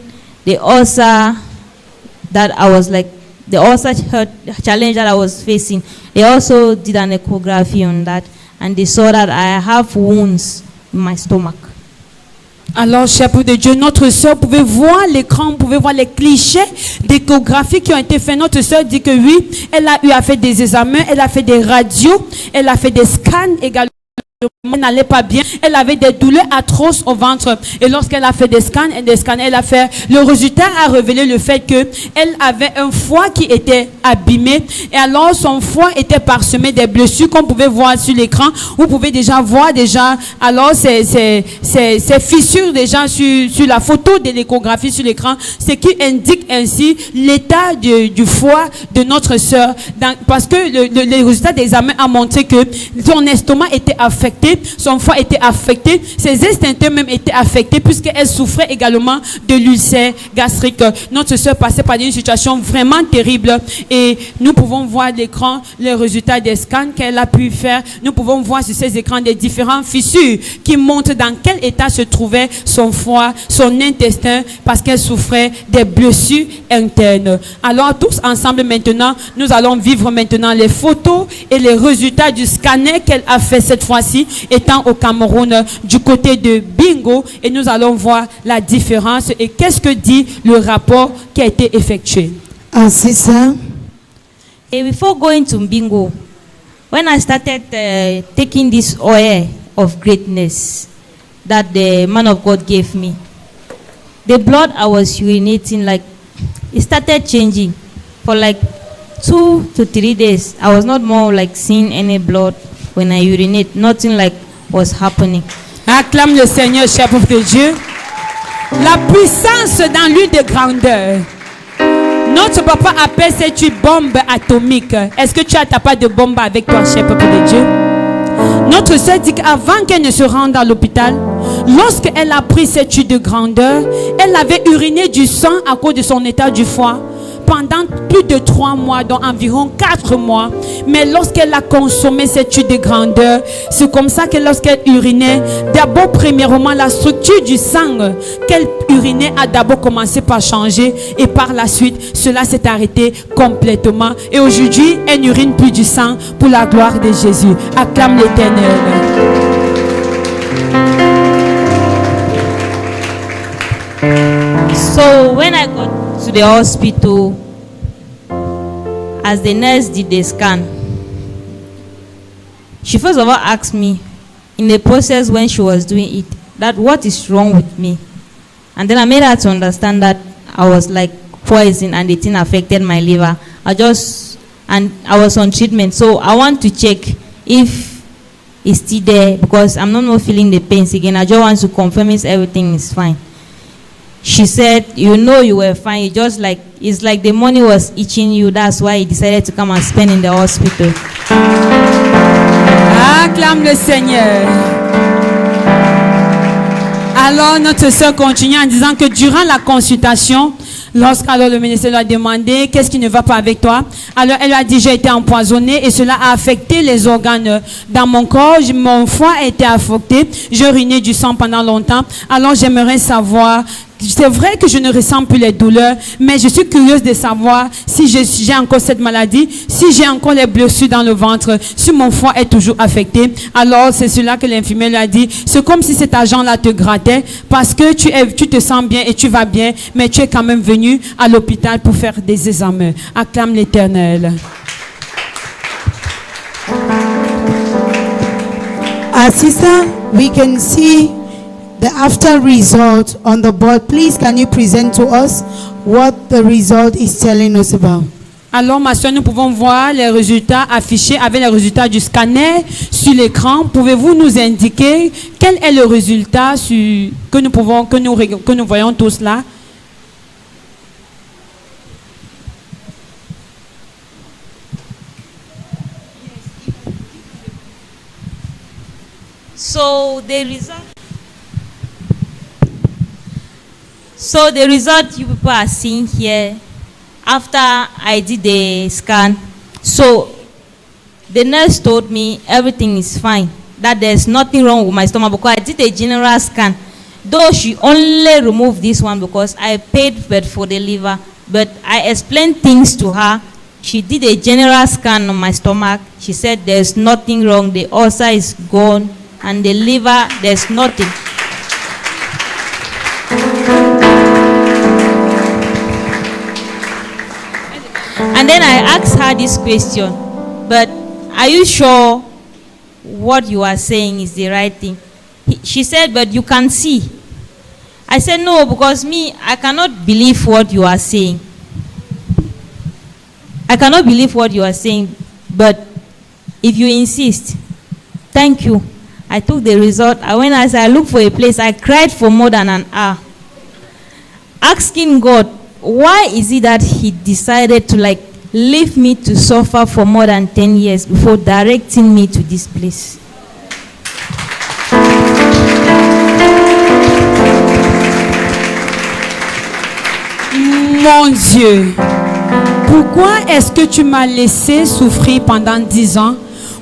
the ulcer that I was like, the ulcer challenge that I was facing, they also did an echography on that, and they saw that I have wounds in my stomach. Alors, cher peuple de Dieu, notre sœur, pouvez voir l'écran, vous pouvez voir les clichés d'échographie qui ont été faits. Notre sœur dit que oui, elle a eu à faire des examens, elle a fait des radios, elle a fait des scans également. Elle n'allait pas bien, elle avait des douleurs atroces au ventre, et lorsqu'elle a fait des scans, elle a fait, le résultat a révélé le fait que elle avait un foie qui était abîmé, et alors son foie était parsemé des blessures qu'on pouvait voir sur l'écran. Vous pouvez déjà voir alors ces fissures déjà sur la photo de l'échographie sur l'écran, ce qui indique ainsi l'état du foie de notre sœur, parce que le résultat des examens a montré que son estomac était affecté, son foie était affecté, ses intestins même étaient affectés, puisqu'elle souffrait également de l'ulcère gastrique. Notre soeur passait par une situation vraiment terrible, et nous pouvons voir l'écran, les résultats des scans qu'elle a pu faire. Nous pouvons voir sur ces écrans des différentes fissures qui montrent dans quel état se trouvait son foie, son intestin, parce qu'elle souffrait des blessures internes. Alors tous ensemble maintenant, nous allons vivre maintenant les photos et les résultats du scanner qu'elle a fait cette fois-ci, étant au Cameroun du côté de Bingo, et nous allons voir la différence et qu'est-ce que dit le rapport qui a été effectué. C'est ça. And before going to Bingo, when I started taking this oil of greatness that the man of God gave me, the blood I was urinating, like, it started changing for like 2 to 3 days. I was not more like seeing any blood. When I urinate, nothing like was happening. Acclame le Seigneur, cher peuple de Dieu. La puissance dans l'une des grandeurs. Notre papa appelle cette une bombe atomique. Est-ce que tu as ta part de bombe avec toi, cher peuple de Dieu? Notre sœur dit qu'avant qu'elle ne se rende à l'hôpital, lorsqu'elle a pris cette tube de grandeur, elle avait uriné du sang à cause de son état du foie pendant plus de 3 mois, donc environ 4 mois. Mais lorsqu'elle a consommé cette tube de grandeur, c'est comme ça que lorsqu'elle urinait, d'abord premièrement la structure du sang qu'elle urinait a d'abord commencé par changer, et par la suite cela s'est arrêté complètement, et aujourd'hui elle n'urine plus du sang pour la gloire de Jésus. Acclame l'Éternel. So when I got to the hospital, as the nurse did the scan, she first of all asked me, in the process when she was doing it, that what is wrong with me. And then I made her to understand that I was like poison and the thing affected my liver. And I was on treatment, so I want to check if it's still there, because I'm not more feeling the pains again. I just want to confirm if everything is fine. She said, you know you were fine. It's like the money was itching you. That's why you decided to come and spend in the hospital. Acclame le Seigneur. Alors notre sœur continue en disant que durant la consultation, lorsqu'alors le ministère lui a demandé qu'est-ce qui ne va pas avec toi, alors elle a dit j'ai été empoisonnée et cela a affecté les organes dans mon corps, mon foie a été affecté, j'ai uriné du sang pendant longtemps. Alors j'aimerais savoir, c'est vrai que je ne ressens plus les douleurs, mais je suis curieuse de savoir si j'ai encore cette maladie, si j'ai encore les blessures dans le ventre, si mon foie est toujours affecté. Alors c'est cela que l'infirmière lui a dit, c'est comme si cet agent-là te grattait, parce que tu te sens bien et tu vas bien, mais tu es quand même venu à l'hôpital pour faire des examens. Acclame l'Éternel. Sister, we can see the after result on the board. Please, can you present to us what the result is telling us about? Alors, ma soeur, nous pouvons voir les résultats affichés avec les résultats du scanner sur l'écran. Pouvez-vous nous indiquer quel est le résultat que nous voyons tous là? So the result you people are seeing here, after I did the scan, so The nurse told me everything is fine, that there's nothing wrong with my stomach because I did a general scan. Though she only removed this one because I paid for the liver, but I explained things to her. She did a general scan on my stomach. She said there's nothing wrong, the ulcer is gone, and the liver, there's nothing. And then I asked her this question, but are you sure what you are saying is the right thing? She said, but you can see. I said, no, because I cannot believe what you are saying. I cannot believe what you are saying, but if you insist, thank you. I took the result. I went as I looked for a place. I cried for more than an hour, asking God, why is it that he decided to leave me to suffer for more than 10 years before directing me to this place? Mon Dieu, pourquoi est-ce que tu m'as laissé souffrir pendant 10 ans?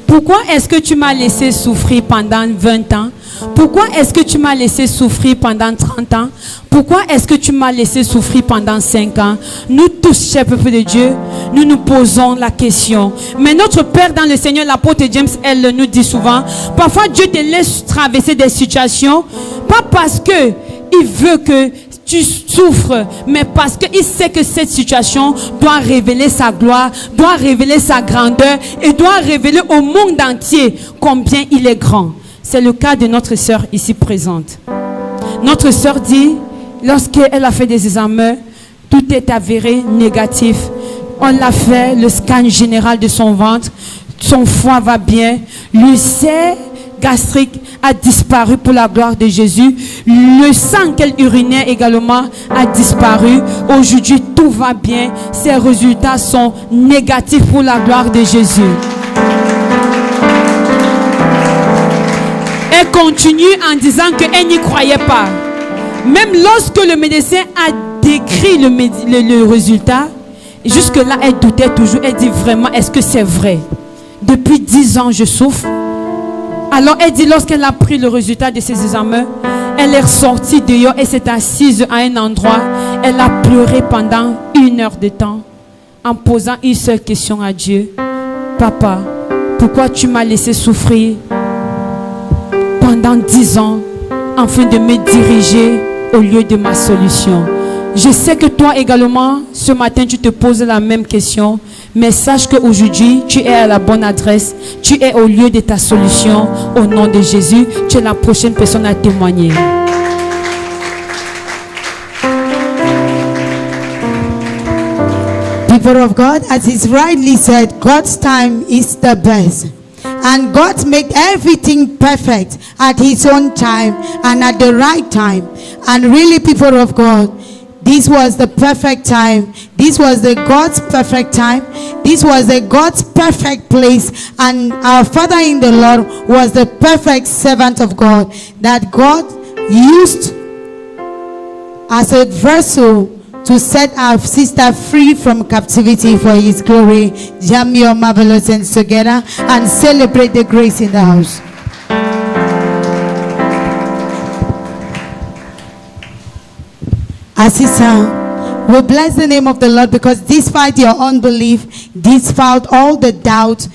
Pourquoi est-ce que tu m'as laissé souffrir pendant 20 ans? Pourquoi est-ce que tu m'as laissé souffrir pendant 30 ans? Pourquoi est-ce que tu m'as laissé souffrir pendant 5 ans? Nous tous, chers peuple de Dieu, nous nous posons la question. Mais notre Père dans le Seigneur, l'apôtre James, elle nous dit souvent, parfois Dieu te laisse traverser des situations, pas parce que il veut que tu souffres, mais parce qu'il sait que cette situation doit révéler sa gloire, doit révéler sa grandeur et doit révéler au monde entier combien il est grand. C'est le cas de notre sœur ici présente. Notre sœur dit, lorsqu'elle a fait des examens, tout est avéré négatif. On l'a fait, le scan général de son ventre, son foie va bien, l'ulcère gastrique a disparu pour la gloire de Jésus. Le sang qu'elle urinait également a disparu. Aujourd'hui, tout va bien. Ses résultats sont négatifs pour la gloire de Jésus. Elle continue en disant qu'elle n'y croyait pas. Même lorsque le médecin a décrit le résultat, jusque-là, elle doutait toujours. Elle dit vraiment, est-ce que c'est vrai? Depuis 10 ans, je souffre. Alors elle dit, lorsqu'elle a pris le résultat de ses examens, elle est ressortie dehors et s'est assise à un endroit. Elle a pleuré pendant 1 heure de temps en posant une seule question à Dieu. Papa, pourquoi tu m'as laissé souffrir pendant 10 ans afin de me diriger au lieu de ma solution? Je sais que toi également, ce matin, tu te poses la même question. Mais sache qu'aujourd'hui, tu es à la bonne adresse. Tu es au lieu de ta solution. Au nom de Jésus, tu es la prochaine personne à témoigner. People of God, as is rightly said, God's time is the best. And God made everything perfect at his own time and at the right time. And really, people of God, this was the perfect time. This was the God's perfect time. This was the God's perfect place. And our Father in the Lord was the perfect servant of God that God used as a vessel to set our sister free from captivity for his glory. Jam your marvelous hands together and celebrate the grace in the house. Asisa, we bless the name of the Lord because despite your unbelief, despite all the doubt,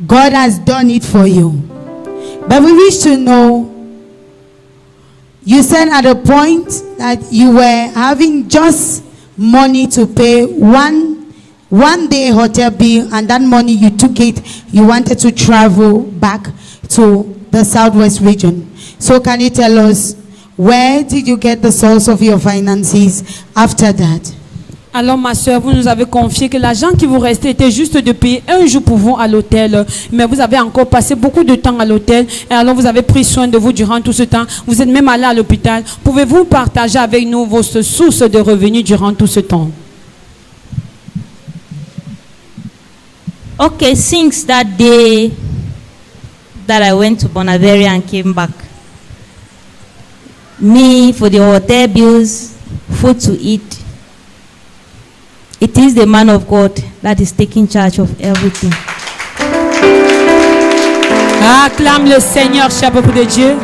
God has done it for you. But we wish to know, you said at a point that you were having just money to pay one day hotel bill, and that money you took it, you wanted to travel back to the southwest region. So can you tell us, where did you get the source of your finances after that? Alors ma soeur, vous nous avez confié que l'argent qui vous restait était juste de payer un jour pour vous à l'hôtel. Mais vous avez encore passé beaucoup de temps à l'hôtel. Et alors vous avez pris soin de vous durant tout ce temps. Vous êtes même allé à l'hôpital. Pouvez-vous partager avec nous vos sources de revenus durant tout ce temps? Okay, since that day that I went to Bonaveri and came back, me for the hotel bills, food to eat, it is the man of God that is taking charge of everything. Acclame le Seigneur, cher peuple de Dieu.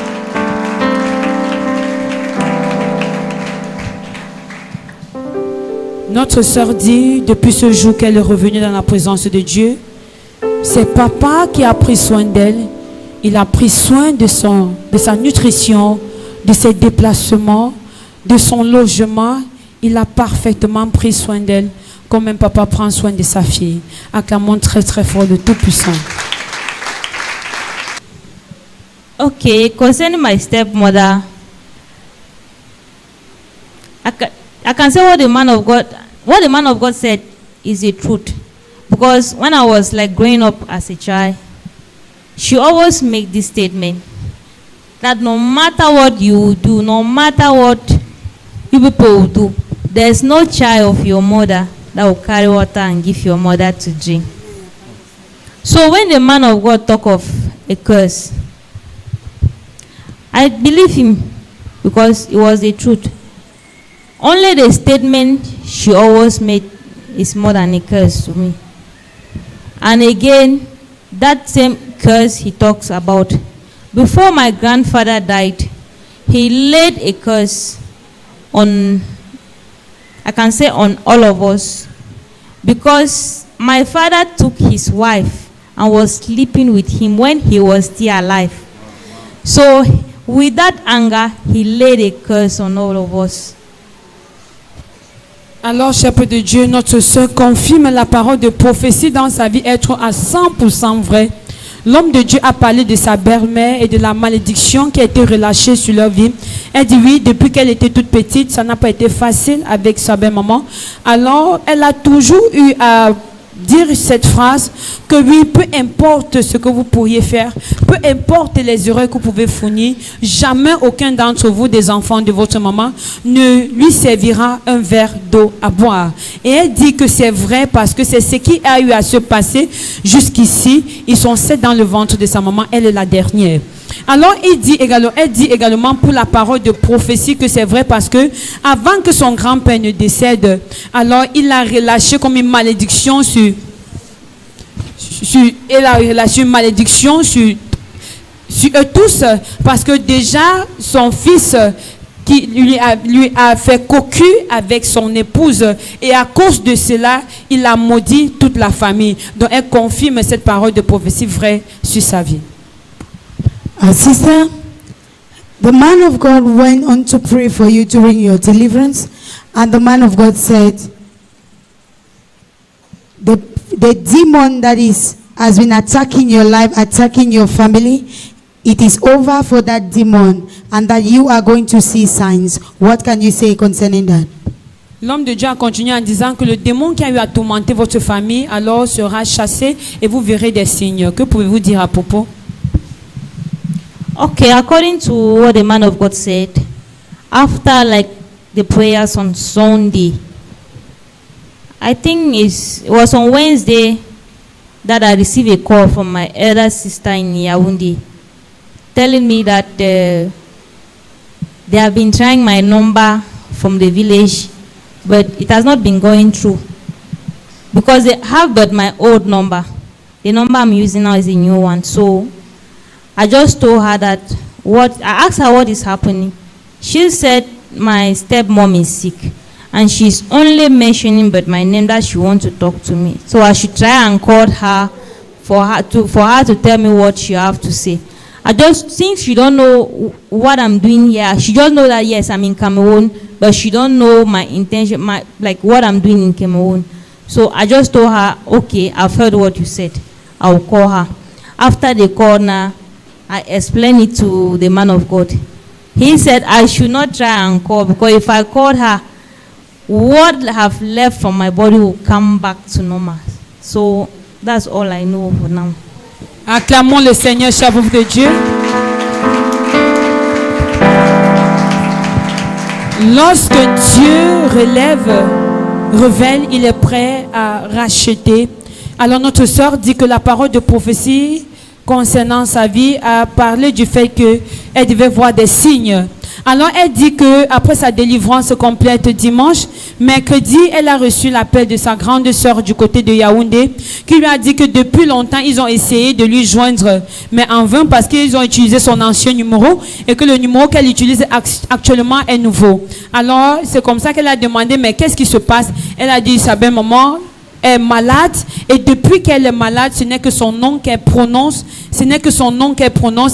Notre sœur dit, depuis ce jour qu'elle est revenue dans la présence de Dieu, c'est papa qui a pris soin d'elle. Il a pris soin de sa nutrition, de ses déplacements, de son logement. Il a parfaitement pris soin d'elle, comme un papa prend soin de sa fille. Acclamons très très fort le Tout-Puissant. Okay, concerning my stepmother, I can say what the man of God said is the truth. Because when I was like growing up as a child, she always make this statement that no matter what you do, no matter what you people will do, there's no child of your mother that will carry water and give your mother to drink. So when the man of God talk of a curse, I believe him because it was the truth. Only the statement she always made is more than a curse to me. And again, that same curse he talks about. Before my grandfather died, he laid a curse on, I can say on all of us, because my father took his wife and was sleeping with him when he was still alive. So with that anger, he laid a curse on all of us. Alors, cher peuple de Dieu, notre sœur confirme la parole de prophétie dans sa vie être à 100% vrai. L'homme de Dieu a parlé de sa belle-mère et de la malédiction qui a été relâchée sur leur vie. Elle dit oui, depuis qu'elle était toute petite, ça n'a pas été facile avec sa belle-maman. Alors, elle a toujours eu à dire cette phrase que oui, peu importe ce que vous pourriez faire, peu importe les erreurs que vous pouvez fournir, jamais aucun d'entre vous, des enfants de votre maman, ne lui servira un verre d'eau à boire. Et elle dit que c'est vrai parce que c'est ce qui a eu à se passer jusqu'ici. Ils sont 7 dans le ventre de sa maman, elle est la dernière. Alors elle dit également pour la parole de prophétie que c'est vrai parce que avant que son grand-père ne décède, alors il a relâché comme une malédiction sur eux tous, parce que déjà son fils qui lui a fait cocu avec son épouse, et à cause de cela il a maudit toute la famille. Donc elle confirme cette parole de prophétie vraie sur sa vie. Sister, the man of God went on to pray for you during your deliverance, and the man of God said, the demon that has been attacking your life, attacking your family, it is over for that demon, and that you are going to see signs. What can you say concerning that? L'homme de Dieu a continué en disant que le démon qui a eu à tourmenter votre famille alors sera chassé et vous verrez des signes. Que pouvez-vous dire à propos? Okay, according to what the man of God said, after like the prayers on Sunday, I think it was on Wednesday that I received a call from my elder sister in Yaoundé telling me that they have been trying my number from the village, but it has not been going through because they have but my old number. The number I'm using now is a new one. So I just told her that I asked her what is happening. She said my stepmom is sick and she's only mentioning but my name that she wants to talk to me. So I should try and call her for her to tell me what she have to say. I just think she don't know what I'm doing here. She just know that yes, I'm in Cameroon, but she don't know my intention, like what I'm doing in Cameroon. So I just told her, okay, I've heard what you said. I will call her. After the call now, I explained it to the man of God. He said I should not try and call because if I called her, what have left from my body will come back to normal. So that's all I know for now. Acclamons le Seigneur, cher peuple de Dieu. Lorsque Dieu révèle, il est prêt à racheter. Alors notre sœur dit que la parole de prophétie concernant sa vie a parlé du fait qu'elle devait voir des signes. Alors elle dit que après sa délivrance complète dimanche, mercredi, elle a reçu l'appel de sa grande sœur du côté de Yaoundé qui lui a dit que depuis longtemps, ils ont essayé de lui joindre, mais en vain parce qu'ils ont utilisé son ancien numéro et que le numéro qu'elle utilise actuellement est nouveau. Alors c'est comme ça qu'elle a demandé, mais qu'est-ce qui se passe? Elle a dit, sa belle maman est malade et depuis qu'elle est malade, ce n'est que son nom qu'elle prononce,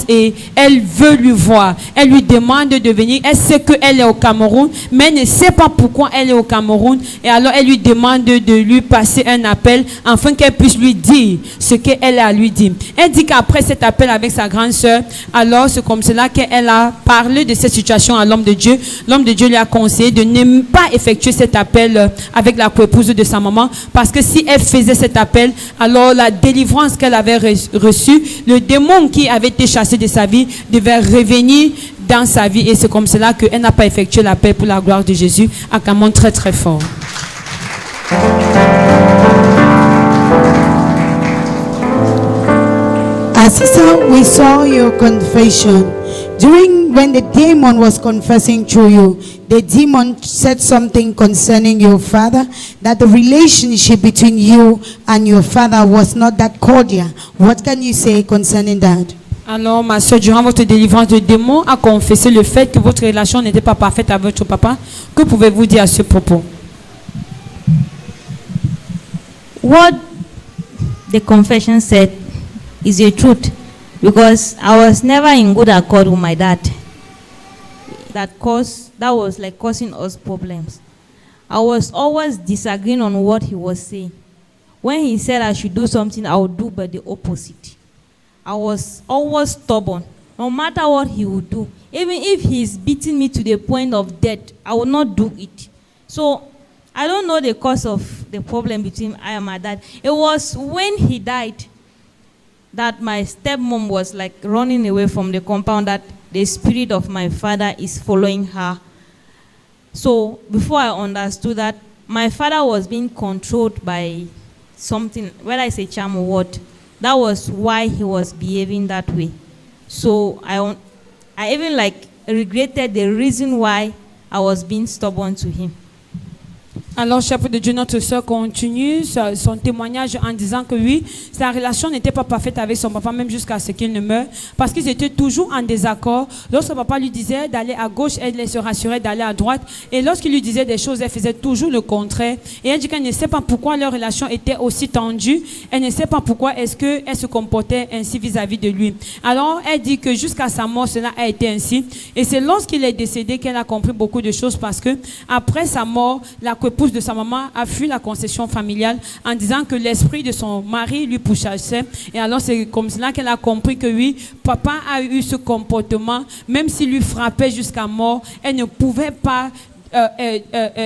et elle veut lui voir. Elle lui demande de venir. Elle sait qu'elle est au Cameroun, mais elle ne sait pas pourquoi elle est au Cameroun. Et alors elle lui demande de lui passer un appel afin qu'elle puisse lui dire ce qu'elle a à lui dire. Elle dit qu'après cet appel avec sa grande sœur, alors c'est comme cela qu'elle a parlé de cette situation à l'homme de Dieu. L'homme de Dieu lui a conseillé de ne pas effectuer cet appel avec la coépouse de sa maman, parce que si elle faisait cet appel, alors la délivrance qu'elle avait reçue, le démon qui avait été chassé de sa vie devait revenir dans sa vie, et c'est comme cela qu'elle n'a pas effectué l'appel pour la gloire de Jésus. Acclamons très très fort. Sister, we saw your confession. When the demon was confessing through you, the demon said something concerning your father, that the relationship between you and your father was not that cordial. What can you say concerning that? Alors, ma soeur, durant votre délivrance, le démon a confessé le fait que votre relation n'était pas parfaite avec votre papa. Que pouvez-vous dire à ce propos? What the confession said is the truth, because I was never in good accord with my dad. That was like causing us problems. I was always disagreeing on what he was saying. When he said I should do something, I would do but the opposite. I was always stubborn. No matter what he would do, even if he's beating me to the point of death, I will not do it. So I don't know the cause of the problem between I and my dad. It was when he died that my stepmom was like running away from the compound, that the spirit of my father is following her. So before I understood that, my father was being controlled by something, whether it's a charm or what. That was why he was behaving that way. So I even like regretted the reason why I was being stubborn to him. Alors, chapeau de Dieu, notre soeur continue son témoignage en disant que oui, sa relation n'était pas parfaite avec son papa, même jusqu'à ce qu'il ne meure, parce qu'ils étaient toujours en désaccord. Lorsque papa lui disait d'aller à gauche, elle se rassurait d'aller à droite. Et lorsqu'il lui disait des choses, elle faisait toujours le contraire. Et elle dit qu'elle ne sait pas pourquoi leur relation était aussi tendue. Elle ne sait pas pourquoi est-ce qu'elle se comportait ainsi vis-à-vis de lui. Alors, elle dit que jusqu'à sa mort, cela a été ainsi. Et c'est lorsqu'il est décédé qu'elle a compris beaucoup de choses, parce que après sa mort, la épouse de sa maman a fui la concession familiale en disant que l'esprit de son mari lui pourchassait. Et alors c'est comme cela qu'elle a compris que oui, papa a eu ce comportement, même s'il lui frappait jusqu'à mort, elle ne pouvait pas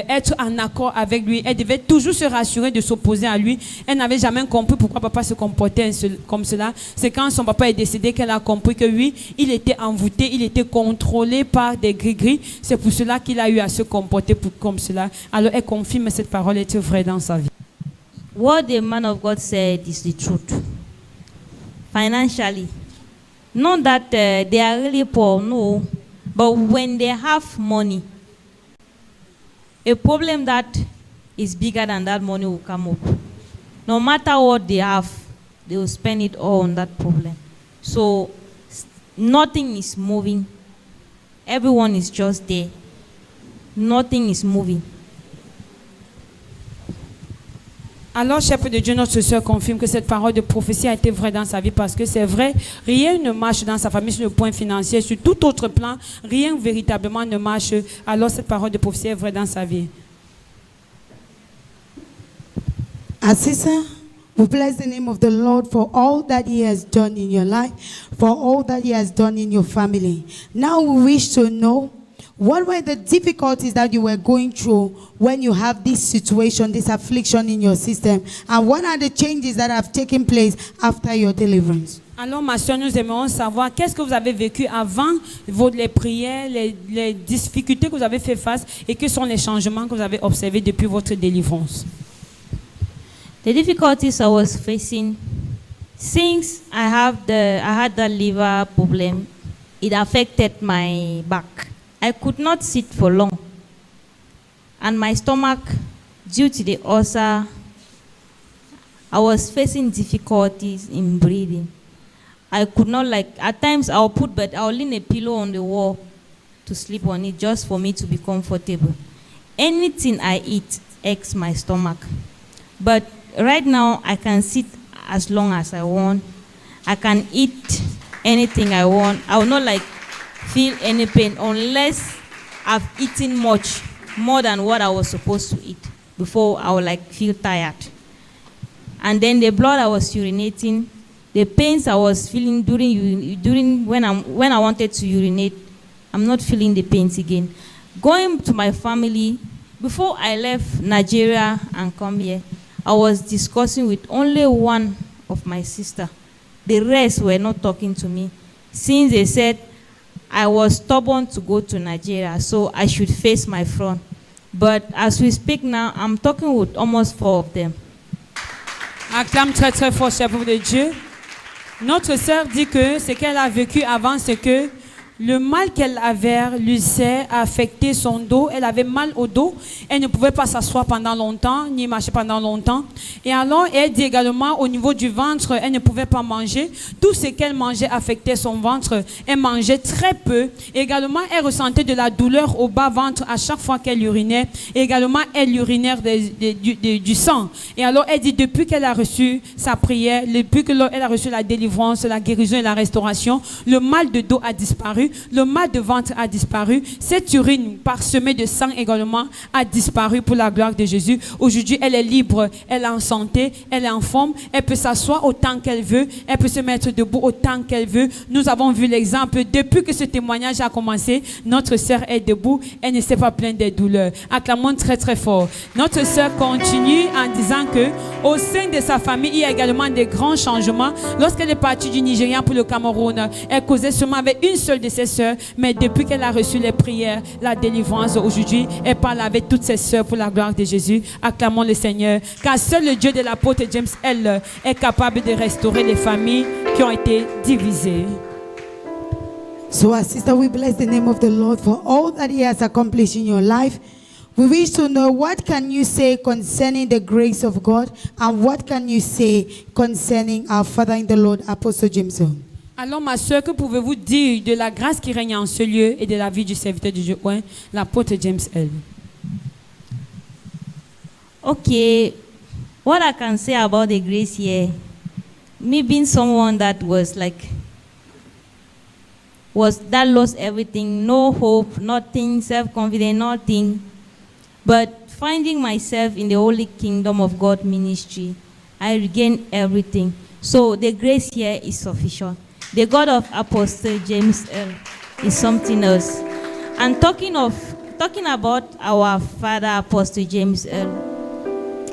être en accord avec lui. Elle devait toujours se rassurer de s'opposer à lui. Elle n'avait jamais compris pourquoi papa se comportait comme cela. C'est quand son papa est décédé qu'elle a compris que oui, il était envoûté, il était contrôlé par des gris-gris. C'est pour cela qu'il a eu à se comporter comme cela. Alors elle confirme cette parole était vraie dans sa vie. What the man of God said is the truth. Financially, not that they are really poor, no, but when they have money, a problem that is bigger than that money will come up. No matter what they have, they will spend it all on that problem. So nothing is moving. Everyone is just there. Nothing is moving. Alors, chef de Dieu, notre soeur confirme que cette parole de prophétie a été vraie dans sa vie, parce que c'est vrai, rien ne marche dans sa famille sur le point financier, sur tout autre plan, rien véritablement ne marche. Alors, cette parole de prophétie est vraie dans sa vie. Sister, we bless the name of the Lord for all that He has done in your life, for all that He has done in your family. Now we wish to know, what were the difficulties that you were going through when you have this situation, this affliction in your system? And what are the changes that have taken place after your deliverance? Alors, ma soeur, nous aimerions savoir qu'est-ce que vous avez vécu avant les prières, les difficultés que vous avez fait face, et quels sont les changements que vous avez observés depuis votre délivrance. The difficulties I was facing, since I had the liver problem, it affected my back. I could not sit for long. And my stomach, due to the ulcer, I was facing difficulties in breathing. I could not, at times I'll lean a pillow on the wall to sleep on it just for me to be comfortable. Anything I eat aches my stomach. But right now, I can sit as long as I want. I can eat anything I want. I will not feel any pain unless I've eaten more than what I was supposed to eat before I will feel tired. And then the blood I was urinating, the pains I was feeling during when I wanted to urinate, I'm not feeling the pains again. Going to my family, before I left Nigeria and come here, I was discussing with only one of my sister. The rest were not talking to me, since they said I was stubborn to go to Nigeria, so I should face my front. But as we speak now, I'm talking with almost 4 of them. Acclame très très fort, cher peuple de Dieu. Notre sœur dit que ce qu'elle a vécu avant, c'est que le mal qu'elle avait, l'ulcère, a affecté son dos. Elle avait mal au dos. Elle ne pouvait pas s'asseoir pendant longtemps, ni marcher pendant longtemps. Et alors, elle dit également, au niveau du ventre, elle ne pouvait pas manger. Tout ce qu'elle mangeait affectait son ventre. Elle mangeait très peu. Et également, elle ressentait de la douleur au bas-ventre à chaque fois qu'elle urinait. Et également, elle urinait du sang. Et alors, elle dit, depuis qu'elle a reçu sa prière, depuis qu'elle a reçu la délivrance, la guérison et la restauration, le mal de dos a disparu. Le mal de ventre a disparu. Cette urine parsemée de sang également a disparu pour la gloire de Jésus. Aujourd'hui, elle est libre, elle est en santé, elle est en forme, elle peut s'asseoir autant qu'elle veut, elle peut se mettre debout autant qu'elle veut. Nous avons vu l'exemple. Depuis que ce témoignage a commencé, notre sœur est debout, elle ne s'est pas plainte des douleurs. Acclamons très très fort. Notre sœur continue en disant que au sein de sa famille, il y a également des grands changements. Lorsqu'elle est partie du Nigeria pour le Cameroun, elle causait seulement avec une seule de ses sœurs, mais depuis qu'elle a reçu les prières, la délivrance, aujourd'hui, elle parle avec toutes ses sœurs pour la gloire de Jésus. Acclamons le Seigneur, car seul le Dieu de l'apôtre James L. est capable de restaurer les familles qui ont été divisées. So, our sister, we bless the name of the Lord for all that He has accomplished in your life. We wish to know, what can you say concerning the grace of God, and what can you say concerning our Father in the Lord, Apostle James L. Alors, ma soeur, que pouvez-vous dire de la grâce qui règne en ce lieu et de la vie du serviteur de Dieu, l'apôtre James L. Okay, what I can say about the grace here, me being someone that lost everything, no hope, nothing, self-confidence, nothing, but finding myself in the Holy Kingdom of God ministry, I regained everything. So the grace here is sufficient. The God of Apostle James L. is something else. And talking about our father, Apostle James L.,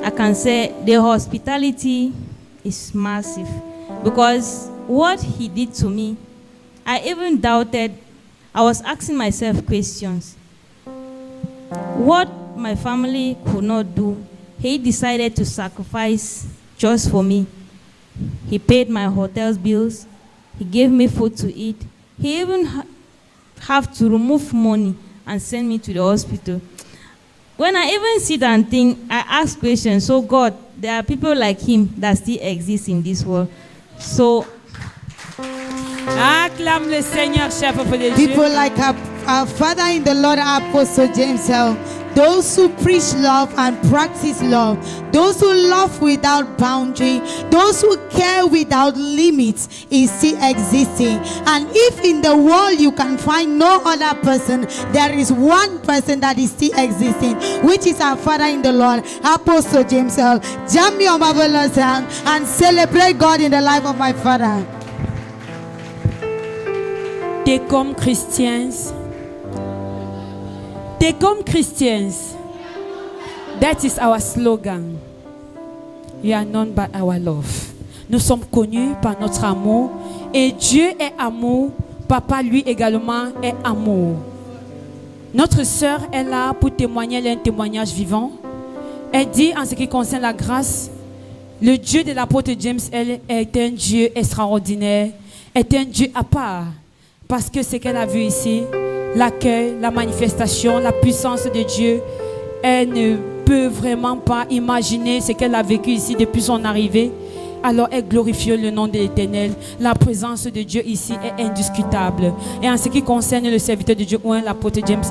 I can say the hospitality is massive, because what he did to me, I even doubted. I was asking myself questions. What my family could not do, he decided to sacrifice just for me. He paid my hotel bills. He gave me food to eat. He even have to remove money and send me to the hospital. When I even sit and think, I ask questions. So God, there are people like him that still exist in this world. So, acclame le Seigneur, cher peuple de Dieu. People like our Father in the Lord, Apostle James L. Those who preach love and practice love, those who love without boundary, those who care without limits, is still existing. And if in the world you can find no other person, there is one person that is still existing, which is our Father in the Lord, Apostle James L. Jam your marvelous hand and celebrate God in the life of my Father. THKOGM Christians. THKOGM Christians. That is our slogan. We are known by our love. Nous sommes connus par notre amour. Et Dieu est amour. Papa, lui également, est amour. Notre sœur est là pour témoigner. Elle a un témoignage vivant. Elle dit, en ce qui concerne la grâce, le Dieu de l'apôtre James L. est un Dieu extraordinaire, est un Dieu à part. Parce que ce qu'elle a vu ici, l'accueil, la manifestation, la puissance de Dieu. Elle ne peut vraiment pas imaginer ce qu'elle a vécu ici depuis son arrivée. Alors elle glorifie le nom de l'Éternel. La présence de Dieu ici est indiscutable. Et en ce qui concerne le serviteur de Dieu, l'apôtre James,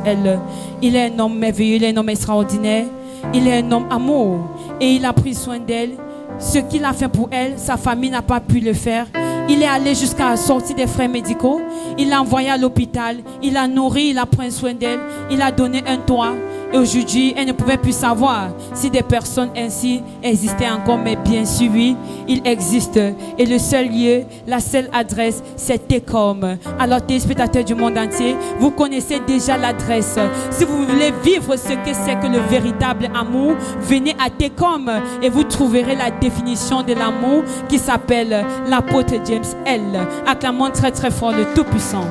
il est un homme merveilleux, il est un homme extraordinaire. Il est un homme amour et il a pris soin d'elle. Ce qu'il a fait pour elle, sa famille n'a pas pu le faire. Il est allé jusqu'à sortir des frais médicaux. Il l'a envoyé à l'hôpital. Il l'a nourri, il a pris soin d'elle. Il a donné un toit. Et aujourd'hui, elle ne pouvait plus savoir si des personnes ainsi existaient encore. Mais bien sûr, oui, il existe. Et le seul lieu, la seule adresse, c'est THKOGM. Alors, téléspectateurs du monde entier, vous connaissez déjà l'adresse. Si vous voulez vivre ce que c'est que le véritable amour, venez à THKOGM et vous trouverez la définition de l'amour qui s'appelle l'apôtre James L. Acclamons très très fort le Tout-Puissant.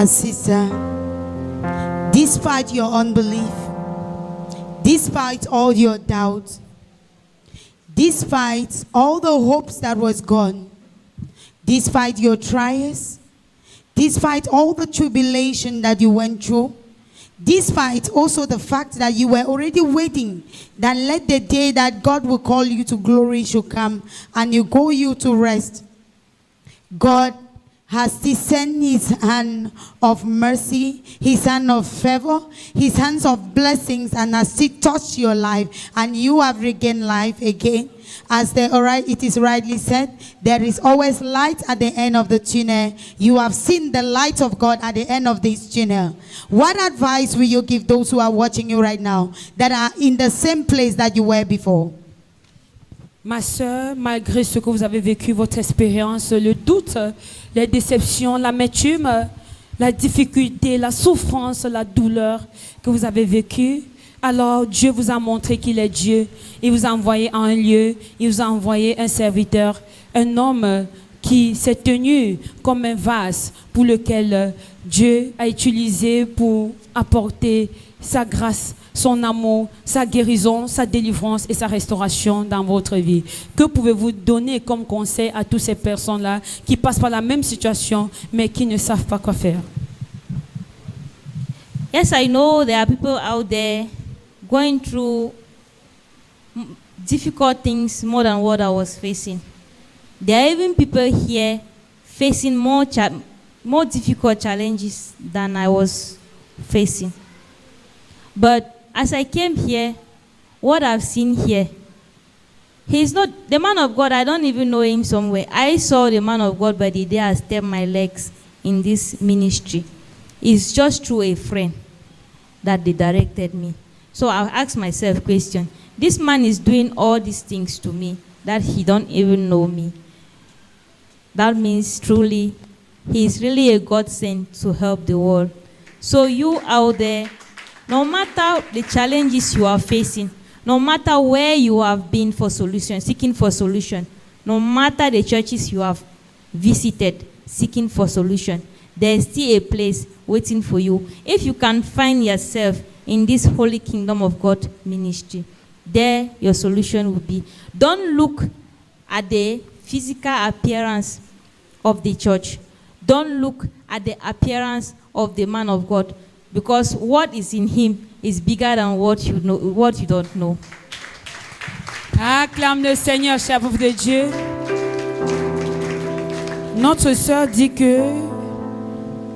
Sister, despite your unbelief, despite all your doubts, despite all the hopes that was gone, despite your trials, despite all the tribulation that you went through, despite also the fact that you were already waiting that let the day that God will call you to glory should come and you go you to rest, God has descended his hand of mercy, his hand of favor, his hands of blessings, and has still touched your life, and you have regained life again. As it is rightly said, there is always light at the end of the tunnel. You have seen the light of God at the end of this tunnel. What advice will you give those who are watching you right now that are in the same place that you were before? Ma sœur, malgré ce que vous avez vécu, votre expérience, le doute, les déceptions, l'amertume, la difficulté, la souffrance, la douleur que vous avez vécue, alors Dieu vous a montré qu'il est Dieu. Il vous a envoyé à un lieu, il vous a envoyé un serviteur, un homme qui s'est tenu comme un vase pour lequel Dieu a utilisé pour apporter sa grâce, son amour, sa guérison, sa délivrance et sa restauration dans votre vie. Que pouvez-vous donner comme conseil à toutes ces personnes-là qui passent par la même situation mais qui ne savent pas quoi faire? Yes, I know there are people out there going through difficult things more than what I was facing. There are even people here facing more difficult challenges than I was facing. But as I came here, what I've seen here, he's not the man of God. I don't even know him somewhere. I saw the man of God by the day I stepped my legs in this ministry. It's just through a friend that they directed me. So I asked myself a question. This man is doing all these things to me that he don't even know me. That means truly he is really a God sent to help the world. So you out there, no matter the challenges you are facing, no matter where you have been for solution, seeking for solution, no matter the churches you have visited, seeking for solution, there is still a place waiting for you. If you can find yourself in this Holy Kingdom of God ministry, there your solution will be. Don't look at the physical appearance of the church. Don't look at the appearance of the man of God, because what is in him is bigger than what you know, what you don't know. Acclame le Seigneur, cher peuple de Dieu. Notre sœur dit que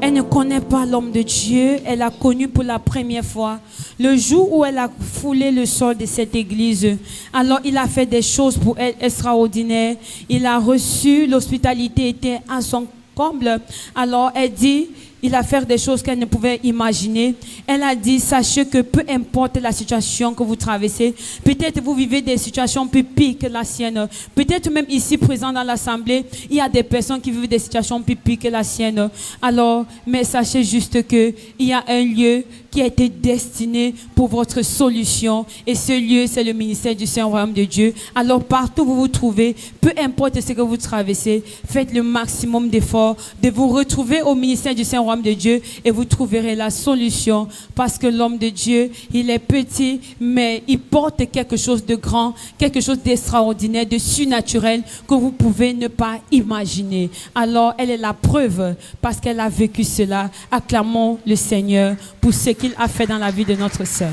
elle ne connaît pas l'homme de Dieu. Elle l'a connu pour la première fois le jour où elle a foulé le sol de cette église. Alors il a fait des choses pour elle extraordinaires. Il a reçu, l'hospitalité était à son comble. Alors elle dit, il a fait des choses qu'elle ne pouvait imaginer. Elle a dit, sachez que peu importe la situation que vous traversez, peut-être vous vivez des situations plus pires que la sienne. Peut-être même ici présent dans l'assemblée, il y a des personnes qui vivent des situations plus pires que la sienne. Alors, mais sachez juste que il y a un lieu qui a été destiné pour votre solution. Et ce lieu, c'est le ministère du Saint-Royaume de Dieu. Alors, partout où vous vous trouvez, peu importe ce que vous traversez, faites le maximum d'efforts de vous retrouver au ministère du Saint-Royaume programme de Dieu et vous trouverez la solution parce que l'homme de Dieu, il est petit, mais il porte quelque chose de grand, quelque chose d'extraordinaire, de surnaturel que vous pouvez ne pas imaginer. Alors, elle est la preuve parce qu'elle a vécu cela. Acclamons le Seigneur pour ce qu'il a fait dans la vie de notre sœur.